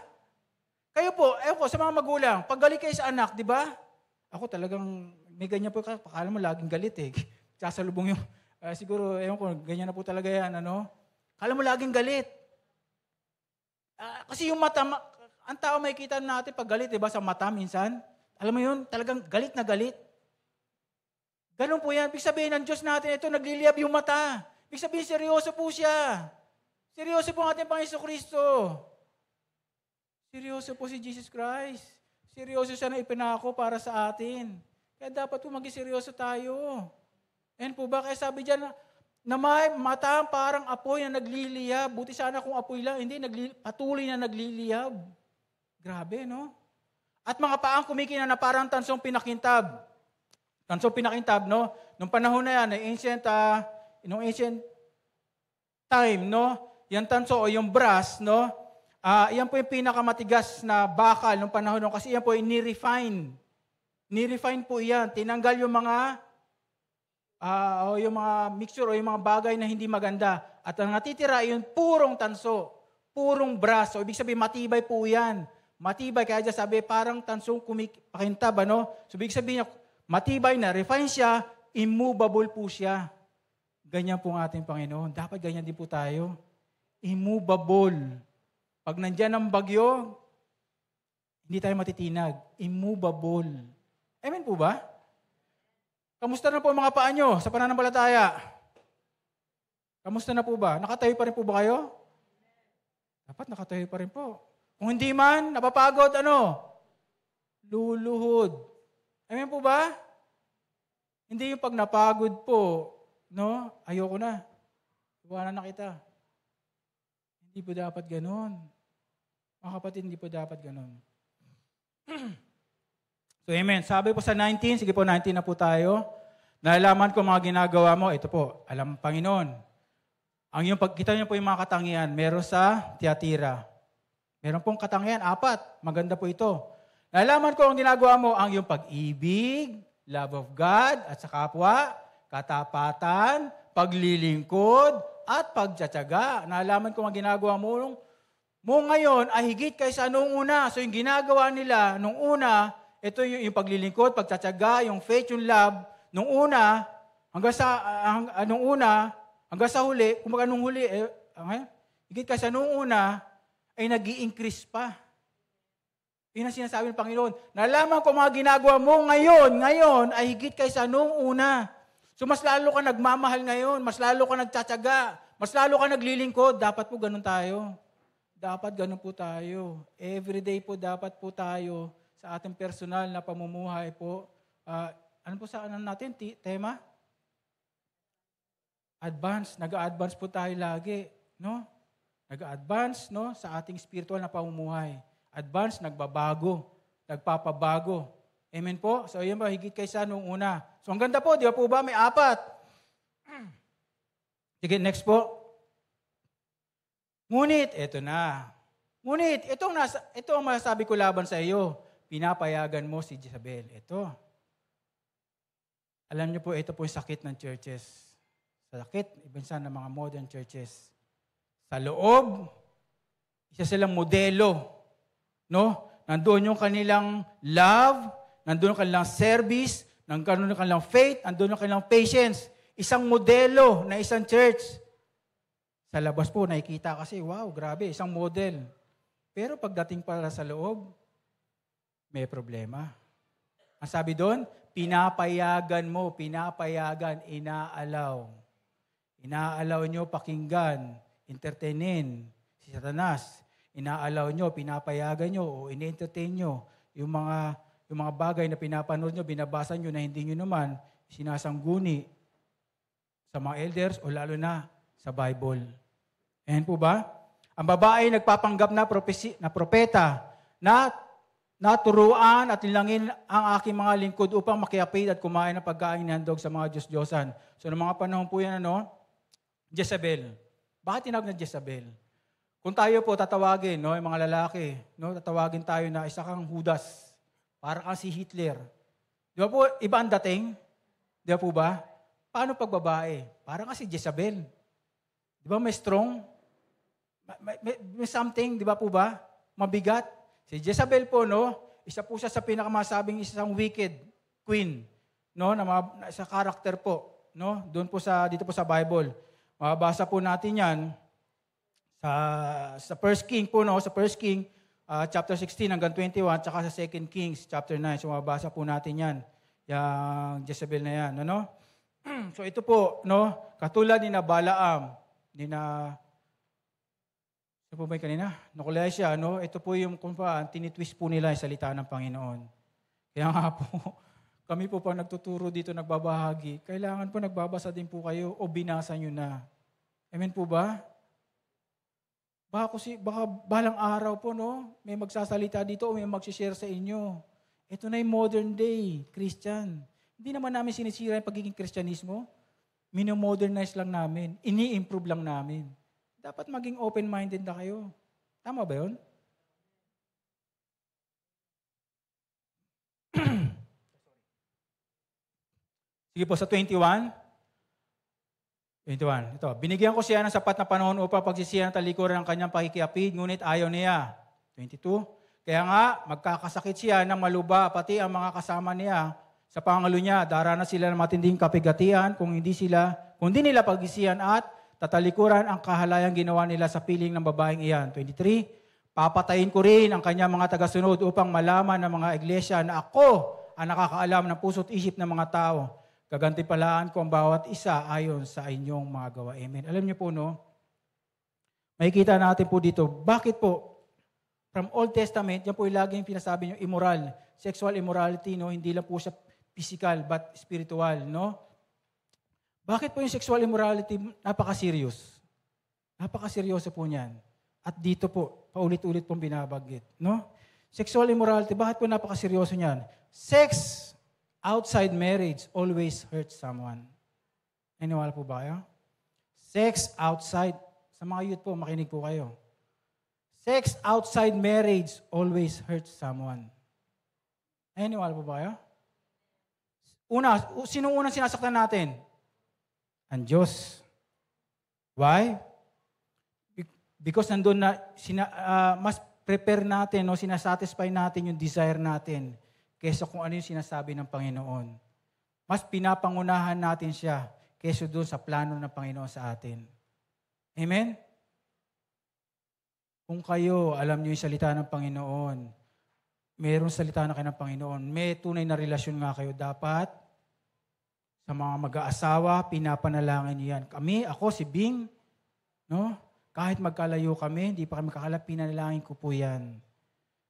Kayo po, sa mga magulang, pag galit kayo sa anak, di ba? Ako talagang, may ganyan po, pakala mo laging galit eh. Sasalubong yung, siguro, ewan ko, ganyan na po talaga yan, ano? Kala mo laging galit. Kasi yung mata, ang tao makikita natin pag galit, di ba, sa mata minsan. Alam mo yun, talagang galit na galit. Ganun po yan. Ibig sabihin ng Diyos natin, ito, nagliliyab yung mata. Ibig sabihin, seryoso po siya. Seryoso po ang ating Panginoon Kristo. Seryoso po si Jesus Christ. Seryoso siya na ipinako para sa atin. Kaya dapat po maging seryoso tayo. Ayan po ba? Kaya sabi dyan na may mata parang apoy na nagliliyab. Buti sana kung apoy lang. Hindi, patuloy na nagliliyab. Grabe, no? At mga paang kumikina na parang tansong pinakintab. Tansong pinakintab, no? Nung panahon na yan, nung ancient time, no? Yung tanso o yung brass, no? Yan po yung pinakamatigas na bakal nung panahon nun kasi yan po yung ni-refine. Ni-refine po yan. Tinanggal yung mga mixture o yung mga bagay na hindi maganda. At ang natitira yung purong tanso, purong brass. So ibig sabihin matibay po yan. Matibay, kaya dyan sabi parang tansong pakintab, ano? So ibig sabihin matibay na, refine siya, immovable po siya. Ganyan po ang ating Panginoon. Dapat ganyan din po tayo. Immovable. Pag nandyan ang bagyo, hindi tayo matitinag. Immovable. Amen po ba? Kamusta na po ang mga paa nyo sa pananampalataya? Kamusta na po ba? Nakatayo pa rin po ba kayo? Dapat nakatayo pa rin po. Kung hindi man, napapagod, luluhod. Amen po ba? Hindi yung pag napagod po, no? Ayoko na. Iwanan na kita. Hindi po dapat ganon. Mga kapatid, hindi po dapat ganon. So, amen. Sabi po sa 19, sige po, 19 na po tayo. Nalalaman ko mga ginagawa mo, ito po, alam ng Panginoon. Ang yung pagkita niyo po yung mga katangian, meron sa Tiatira. Meron pong katangian, 4. Maganda po ito. Nalalaman ko ang ginagawa mo, ang yung pag-ibig, love of God, at sa kapwa, katapatan, paglilingkod, at pagtsatsaga. Nalalaman ko ang ginagawa mo ngayon ay higit kaysa nung una. So yung ginagawa nila nung una, ito yung paglilingkod, pagtsatsaga, yung faith, yung love, nung una, hanggang sa huli, kumbaga nung huli, higit kaysa nung una, ay nag-i-increase pa. Yun ang sinasabi ng Panginoon. Nalaman ko mga ginagawa mo ngayon ay higit kaysa nung una. So mas lalo ka nagmamahal ngayon, mas lalo ka nagtsatsaga, mas lalo ka naglilingkod. Dapat po ganun tayo. Dapat ganun po tayo. Everyday po dapat po tayo sa ating personal na pamumuhay po. Ano po sa natin? Tema? Advance. Nag-a-advance po tayo lagi. No? Nag-a-advance sa ating spiritual na pamumuhay. Advance, nagbabago, nagpapabago. Amen po? So, yun ba, higit kaysa nung una. So, ang ganda po, di ba po ba? May 4. Sige, next po. Ngunit, eto na. Ngunit, ito ang masasabi ko laban sa iyo. Pinapayagan mo si Jezabel. Ito. Alam niyo po, ito po yung sakit ng churches. Sakit, ibansa ng mga modern churches. Sa loob, isa silang modelo. No? Nandoon yung kanilang love, nandoon yung kanilang service, nandoon yung kanilang faith, nandoon yung kanilang patience. Isang modelo na isang church. Sa labas po, nakikita kasi, wow, grabe, isang model. Pero pagdating para sa loob, may problema. Ang sabi doon, pinapayagan, inaalaw. Inaalaw nyo pakinggan, entertainin si Satanas. Inaalaw nyo, pinapayagan nyo, o in-entertain nyo yung mga bagay na pinapanood nyo, binabasa nyo na hindi nyo naman sinasangguni sa mga elders o lalo na sa Bible. Ayan po ba? Ang babae nagpapanggap na propeta na naturuan at nilangin ang aking mga lingkod upang makiapid at kumain ng pagkain na handog sa mga Diyos-Diyosan. So, noong mga panahon po yan, Jezebel. Bakit tinawag na Jezebel? Kung tayo po tatawagin, yung mga lalaki, tatawagin tayo na isa kang Judas, para kang si Hitler. Di ba po, iba ang dating? Di ba po ba? Paano pag babae? Para kang si Jezebel. Di ba may strong? May something, di ba po ba? Mabigat. Si Jezebel po, isa po siya sa pinakamasabing isang wicked queen, na sa character po, doon po dito po sa Bible. Mababasa po natin 'yan sa 1 King po, sa 1 King chapter 16 hanggang 21, tsaka sa 2 Kings chapter 9. So mababasa po natin 'yan, yung Jezebel na 'yan, So ito po, katulad ni Balaam, ito po ba yung kanina? Nakulesya, ito po yung tinitwist po nila yung salita ng Panginoon. Kaya nga po, kami po pag nagtuturo dito, nagbabahagi, kailangan po nagbabasa din po kayo o binasa nyo na. Amen po ba? Baka balang araw po, may magsasalita dito o may magsishare sa inyo. Ito na yung modern day Christian. Hindi naman namin sinisira yung pagiging Kristyanismo. Mino-modernize lang namin. Ini-improve lang namin. Dapat maging open-minded na kayo. Tama ba yun? Sige po, sa 21. Ito. Binigyan ko siya ng sapat na panahon upang pagsisihan ng talikuran ng kanyang pakikiapid, ngunit ayaw niya. 22. Kaya nga, magkakasakit siya ng maluba, pati ang mga kasama niya. Sa pangalo niya, daranas sila ng matinding kapigatian kung hindi nila pagsisihan at tatalikuran ang kahalayang ginawa nila sa piling ng babaeng iyan. 23, papatayin ko rin ang kanyang mga tagasunod upang malaman ng mga iglesia na ako ang nakakaalam ng puso't isip ng mga tao. Gagantipalaan ko ang bawat isa ayon sa inyong mga gawa. Amen. Alam niyo po, makikita natin po dito, bakit po, from Old Testament, yan po yung laging pinasabi niyo, immoral, sexual immorality, hindi lang po siya physical but spiritual, Bakit po yung sexual immorality napaka-serious? Napaka-seryoso po niyan. At dito po, paulit-ulit pong binabanggit. Sexual immorality, bakit po napakaseryoso niyan? Sex outside marriage always hurts someone. Naniniwala po ba kayo? Sex outside, sa mga youth po, makinig po kayo. Sex outside marriage always hurts someone. Naniniwala po ba kayo? Sino unang sinasaktan natin? Ang Diyos. Why? Because nandun na, mas prepare natin, no, sinasatisfy natin yung desire natin kaysa kung ano yung sinasabi ng Panginoon. Mas pinapangunahan natin siya kaysa doon sa plano ng Panginoon sa atin. Amen? Kung kayo, alam niyo yung salita ng Panginoon, mayroong salita na kayo ng Panginoon, may tunay na relasyon nga kayo, dapat sa mga mag-aasawa, pinapanalangin niyo yan. Kami, ako, si Bing, no? Kahit magkalayo kami, hindi pa kami kakalap, pinanalangin ko po yan.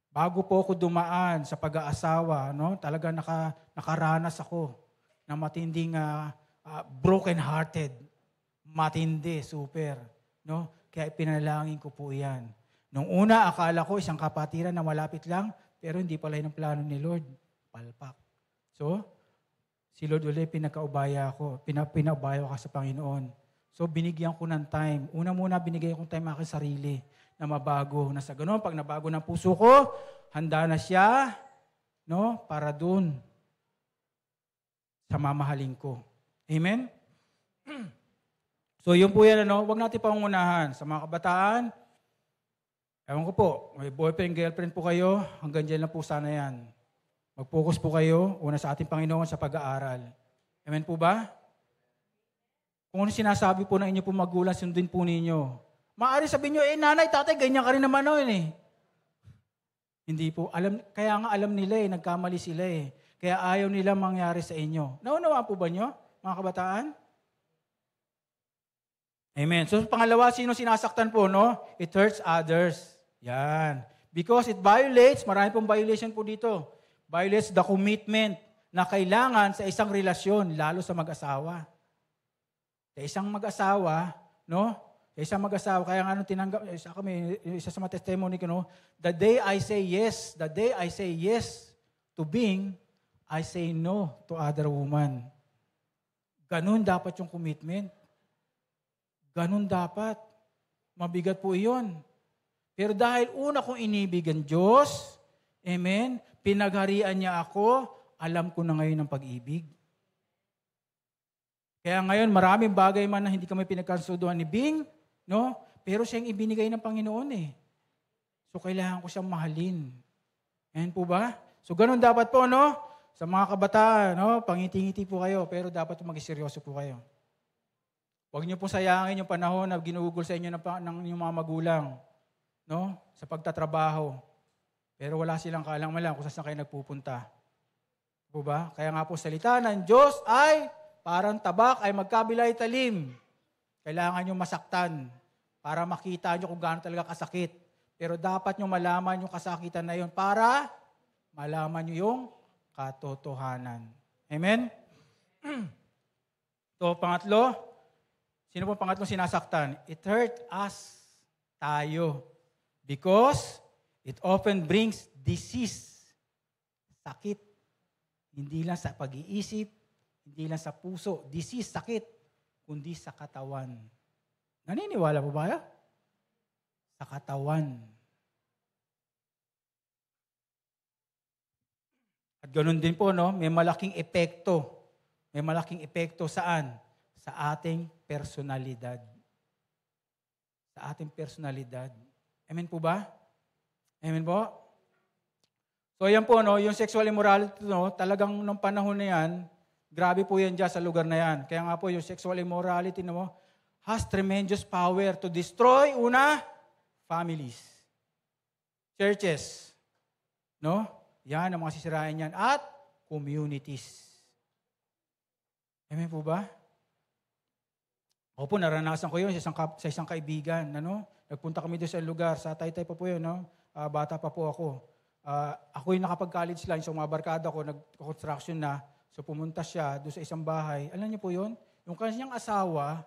Bago po ako dumaan sa pag-aasawa, no? Talaga nakaranas ako ng matinding broken-hearted. Matindi, super. No? Kaya pinanalangin ko po yan. Nung una, akala ko isang kapatiran na malapit lang, pero hindi pala yun ang plano ni Lord. Palpak. So, si Lord ulit pinakaubaya ko. Pinaubaya ko sa Panginoon. So, binigyan ko ng time. Una muna, binigyan ko ng time aking sarili na mabago. Na sa ganun, pag nabago ng puso ko, handa na siya, no, para dun sa mamahalin ko. Amen? So, yun po yan, ano, huwag natin pangunahan. Sa mga kabataan, ewan ko po, may boyfriend, girlfriend po kayo, hanggang dyan lang po sana yan. Mag-focus po kayo, una sa ating Panginoon sa pag-aaral. Amen po ba? Kung ano sinasabi po ng inyo po magulang, sundin po ninyo. Maaari sabihin nyo, nanay, tatay, ganyan ka rin naman noon eh. Hindi po. Kaya nga alam nila eh, nagkamali sila eh. Kaya ayaw nila mangyari sa inyo. Naunawaan po ba nyo, mga kabataan? Amen. So pangalawa, sino sinasaktan po, no? It hurts others. Yan. Because it violates, marami pong violation po dito. Violates the commitment na kailangan sa isang relasyon, lalo sa mag-asawa. Sa isang mag-asawa, no? Sa isang mag-asawa, kaya nga nung tinanggap, isa sa mga testimony ko, no? The day I say yes to Bing, I say no to other woman. Ganun dapat yung commitment. Ganun dapat. Mabigat po iyon. Pero dahil una kong inibig ang Diyos, amen, pinagharian niya ako, alam ko na ngayon ang pag-ibig. Kaya ngayon, maraming bagay man na hindi kami pinagkasunduan ni Bing, no? Pero siyang ibinigay ng Panginoon eh. So, kailangan ko siyang mahalin. Ayan po ba? So, ganun dapat po, no? Sa mga kabataan, no? Pangiti-ngiti po kayo, pero dapat mag-seryoso po kayo. Huwag niyo po sayangin yung panahon na ginugol sa inyo ng yung mga magulang, no? Sa pagtatrabaho. Pero wala silang kaalam-alam kung saan kayo nagpupunta. Po ba? Kaya nga po salita ng Diyos ay parang tabak ay magkabilay talim. Kailangan nyo masaktan para makita nyo kung gaano talaga kasakit. Pero dapat nyo malaman yung kasakitan na yun para malaman nyo yung katotohanan. Amen? So, pangatlo. Sino po pangatlong sinasaktan? It hurt us, tayo. Because it often brings disease. Sakit. Hindi lang sa pag-iisip, hindi lang sa puso, disease, sakit, kundi sa katawan. Naniniwala po ba? Sa katawan. At ganoon din po, no? May malaking epekto. May malaking epekto saan? Sa ating personalidad. Sa ating personalidad. Amen po ba? Amen po? So yan po, no? Yung sexual immorality, no? Talagang nung panahon na yan, grabe po yan dyan sa lugar na yan. Kaya nga po yung sexual immorality, no? Has tremendous power to destroy, una, families. Churches. No? Yan ang mga sisirain yan. At communities. Amen po ba? Ako po, naranasan ko yun sa isang kaibigan. Ano? Nagpunta kami doon sa lugar. Sa Taytay pa po yun. No? Bata pa po ako. Ako yung nakapag-college lang. So mga barkada ko, nag-construction na. So pumunta siya doon sa isang bahay. Alam niyo po yun? Yung kanyang asawa,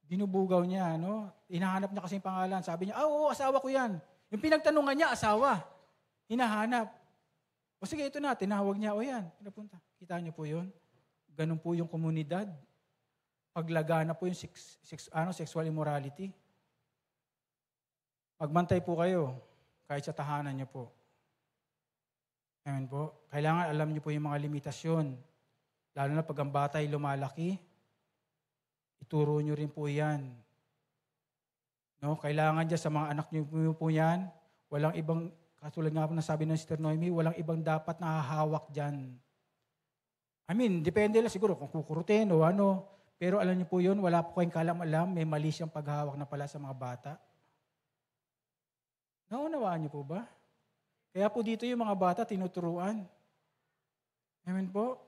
binubugaw niya. No? Hinahanap niya kasi yung pangalan. Sabi niya, oo, asawa ko yan. Yung pinagtanungan niya, asawa. hinahanap. O sige, ito na, tinawag niya, o yan, pinapunta. Kita niyo po yun? Ganun po yung komunidad. Paglagana po yung sexual immorality. Magbantay po kayo, kahit sa tahanan niyo po. Amen po. Kailangan alam niyo po yung mga limitasyon. Lalo na pag ang bata ay lumalaki, ituro niyo rin po yan. No? Kailangan dyan sa mga anak niyo po yan, walang ibang, katulad nga po na sabi ng Sister Noemi, walang ibang dapat nakahawak dyan. I mean, depende lang siguro kung kukurutin o ano. Pero alam niyo po yun, wala po kayong kalam-alam, may mali siyang paghawak na pala sa mga bata. Naunawaan niyo po ba? Kaya po dito yung mga bata tinuturuan. Amen po?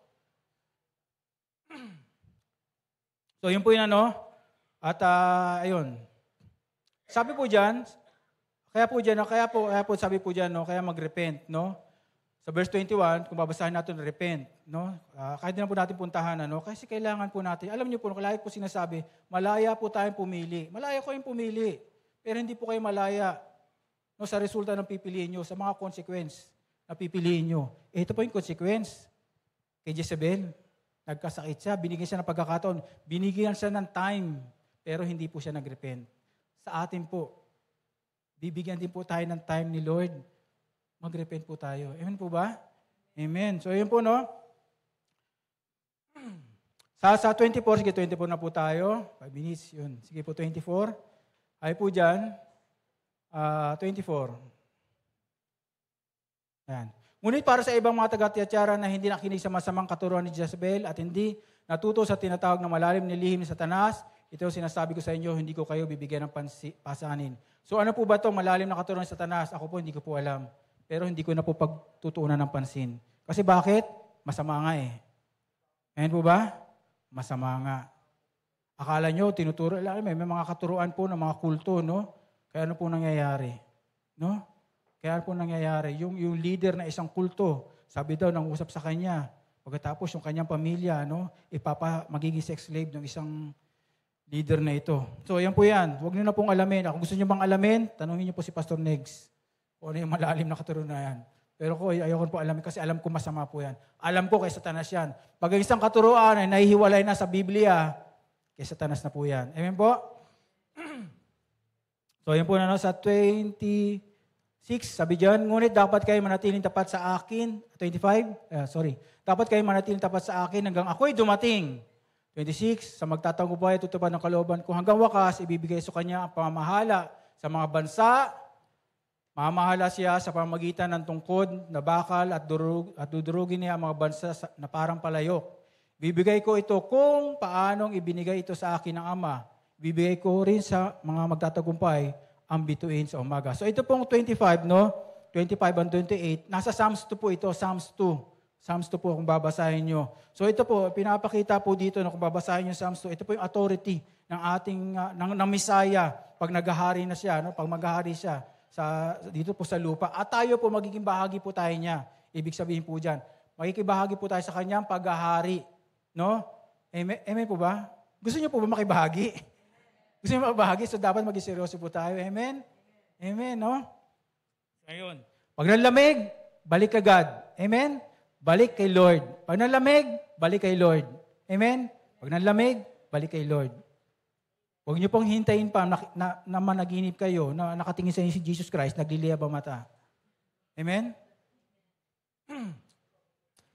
So, yun po yun ano. At ayun. Sabi po dyan, kaya po sabi po dyan, no, kaya mag-repent, no? Sa verse 21, kung babasahin natin, repent, no? Kahit na po natin puntahan, ano? Kasi kailangan po natin, alam niyo po, lagi po sinasabi, malaya po tayong pumili. Malaya ko yung pumili, pero hindi po kayo malaya, no, sa resulta ng pipiliin nyo, sa mga consequence na pipiliin nyo. Ito po yung consequence. Kay Jezebel, nagkasakit siya, binigyan siya ng pagkakataon, binigyan siya ng time, pero hindi po siya nag-repent. Sa atin po, bibigyan din po tayo ng time ni Lord, mag-repent po tayo. Amen po ba? Amen. So, yun po, no? Sa 24, sige, 24 na po tayo. 5 minutes, yun. Sige po, 24. Ay po dyan, 24. Yan. Ngunit para sa ibang mga taga-Tiatira na hindi nakinig sa masamang katuruan ni Jezebel at hindi natuto sa tinatawag na malalim ni lihim ni Satanas, ito sinasabi ko sa inyo, hindi ko kayo bibigyan ng pasanin. So ano po ba ito, malalim na katuruan ni Satanas? Ako po, hindi ko po alam. Pero hindi ko na po pagtutuunan ng pansin. Kasi bakit? Masama nga eh. Ayan po ba? Masama nga. Akala nyo, tinuturo, may mga katuruan po ng mga kulto, no? Kaya ano po nangyayari? No? Kaya ano po nangyayari? Yung leader na isang kulto, sabi daw, nang usap sa kanya, pagkatapos yung kanyang pamilya, no? Magiging sex slave ng isang leader na ito. So, yan po yan. Huwag nyo na pong alamin. Kung gusto nyo bang alamin, tanungin nyo po si Pastor Negs. Kung ano yung malalim na katuruan na yan. Pero ko, ayoko po alamin kasi alam ko masama po yan. Alam ko kay Satanas yan. Pag isang katuruan ay nahihiwalay na sa Biblia, kay Satanas na po yan. Amen po? So, yan po na sa 26, sabi dyan, ngunit dapat kayo manatiling tapat sa akin. 25? Dapat kayo manatiling tapat sa akin hanggang ako'y dumating. 26, sa magtatagumpay, tutupad ng kalooban ko hanggang wakas, ibibigay sa kanya ang pamamahala sa mga bansa. Mamahala siya sa pamagitan ng tungkod na bakal at dudurugin niya ang mga bansa na parang palayok. Bibigay ko ito kung paanong ibinigay ito sa akin ng Ama. Bibigay ko rin sa mga magtatagumpay ang bituin sa umaga. So ito pong 25, no? 25 and 28. Nasa Psalms 2 po ito, Psalms 2. Psalms 2 po kung babasahin nyo. So ito po, pinapakita po dito na kung babasahin nyo Psalms 2, ito po yung authority ng ating, ng Messiah pag naghahari na siya, no? Pag maghahari siya dito po sa lupa. At tayo po, magiging bahagi po tayo niya. Ibig sabihin po dyan, makikibahagi po tayo sa kanyang paghahari. No? Amen po ba? Gusto niyo po ba makibahagi? Gusto niyo makibahagi? So dapat maging seryoso po tayo. Amen? Amen, no? Ayun. Pag nalamig, balik agad. Amen? Balik kay Lord. Pag nalamig, balik kay Lord. Amen? Pag nalamig, balik kay Lord. Huwag niyo pong hintayin pa na managinip kayo, na nakatingin sa inyo si Jesus Christ, nagliliyab ang mata. Amen?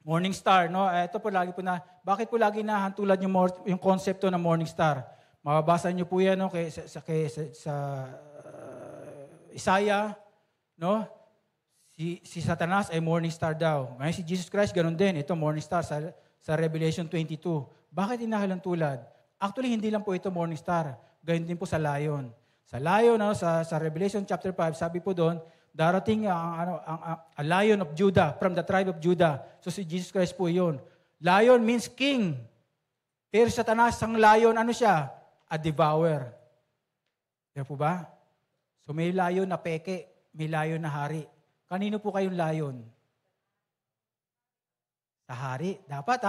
Morning star, no? Ito po lagi po bakit po lagi nahantulad yung konsepto ng morning star? Mababasa niyo po yan, no? Sa Isaiah, no? Si Satanas ay morning star daw. Ngayon si Jesus Christ, ganun din. Ito, morning star sa Revelation 22. Bakit inahalantulad? Actually, hindi lang po ito morning star. Gayun din po sa lion. Sa lion, sa Revelation chapter 5, sabi po doon, darating a lion of Judah, from the tribe of Judah. So si Jesus Christ po yun. Lion means king. Pero Satanas, ang lion, ano siya? A devourer. Yan po ba? So may lion na peke, may lion na hari. Kanino po kayong lion? Sa hari. Dapat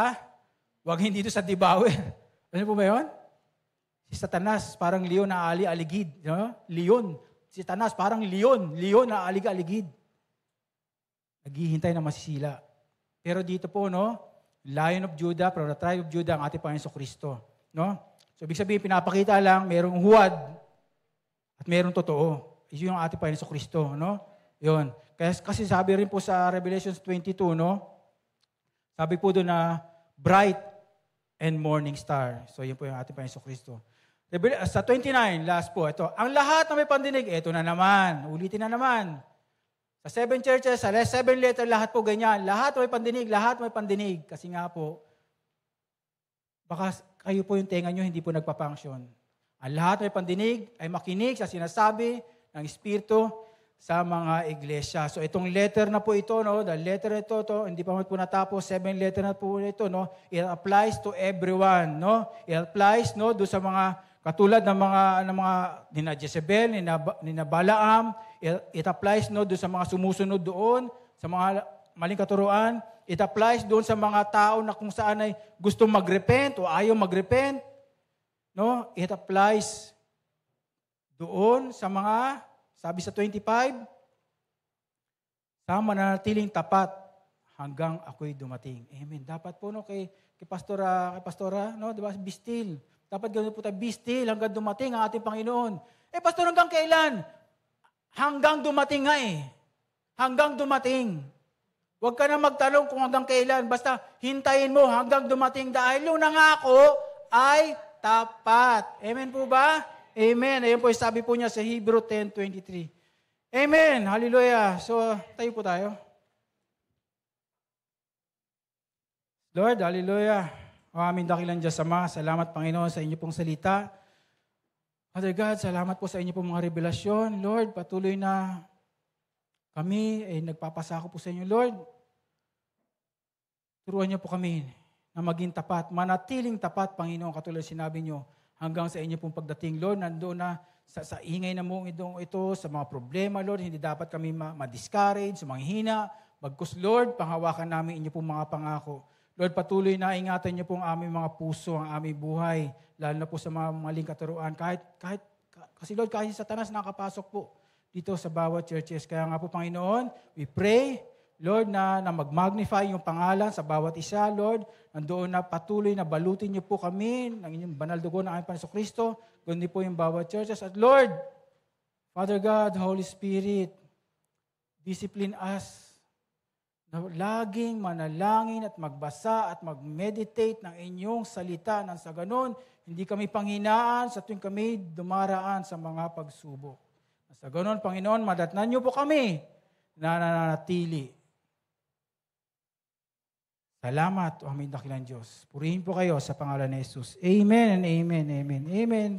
Huwag hindi ito sa devourer. Ano po ba yun? Si Satanas, parang leon na ali-aligid. No? Leon. Si Satanas, parang leon na alig-aligid. naghihintay na masisila. Pero dito po, no, Lion of Judah, from the tribe of Judah, ang ating Panginoon Kristo. No? So, ibig sabihin, pinapakita lang, merong huwad at merong totoo. Iyon yung ating Panginoon Kristo. No? Yun. Kasi sabi rin po sa Revelations 22, no? Sabi po doon na bright and morning star. So, yun po yung ating Panginoon Kristo. Sa 29, last po, ito. Ang lahat na may pandinig, ito na naman. Ulitin na naman. Sa 7 churches, sa 7 letter, lahat po ganyan. Lahat may pandinig, lahat may pandinig. Kasi nga po, baka kayo po yung tenga nyo, hindi po nagpa-function. Ang lahat may pandinig ay makinig sa sinasabi ng Espiritu sa mga iglesia. So itong letter na po ito, no, the letter na ito, hindi pa po natapos, 7 letter na po ito, no, it applies to everyone, no. It applies, no, do sa mga katulad ng mga nina Jezebel, nina Balaam, it applies, no, do sa mga sumusunod doon, sa mga maling katuruan. It applies doon sa mga tao na kung saan ay gusto mag-repent o ayaw mag-repent. No? It applies doon sa mga, sabi sa 25, sa mananatiling tapat hanggang ako'y dumating. Amen. Dapat po, no, kay pastora, no, di ba, be still. Dapat ganoon po tayo, be still hanggang dumating ang ating Panginoon. Pastor, hanggang kailan? Hanggang dumating nga eh. Hanggang dumating. Huwag ka na magtanong kung hanggang kailan. Basta hintayin mo hanggang dumating dahil yung nangako ay tapat. Amen po ba? Amen. Ayun po yung sabi po niya sa Hebrew 10:23. Amen. Hallelujah. So, tayo po tayo. Lord, hallelujah. O aming dakilang Diyos Ama, salamat Panginoon sa inyo pong salita. Father God, salamat po sa inyo pong mga revelasyon. Lord, patuloy na kami ay nagpapasako po sa inyo, Lord. Turuan niyo po kami na maging tapat, manatiling tapat, Panginoon, katulad sinabi niyo, hanggang sa inyo pong pagdating, Lord, nandoon na sa ingay na mong ito, sa mga problema, Lord, hindi dapat kami ma-discourage, manghina, bagkus, Lord, panghawakan namin inyo pong mga pangako. Lord, patuloy na ingatan niyo pong aming mga puso, ang aming buhay, lalo na po sa mga maling katuruan. Kasi Lord, kahit Satanas nakapasok po dito sa bawat churches. Kaya nga po, Panginoon, we pray, Lord, na mag-magnify yung pangalan sa bawat isa, Lord. Nandoon na patuloy na balutin niyo po kami ng inyong banal dugo ng aming Panginoon Kristo, kundi po yung bawat churches. At Lord, Father God, Holy Spirit, discipline us na laging manalangin at magbasa at mag-meditate ng inyong salita nang sa ganon, hindi kami panghinaan sa tuwing kami dumaraan sa mga pagsubok. Sa ganon, Panginoon, madatnan niyo po kami na nananatili. Salamat, o aming dakilang Diyos. Purihin po kayo sa pangalan ni Jesus. Amen and amen, amen, amen.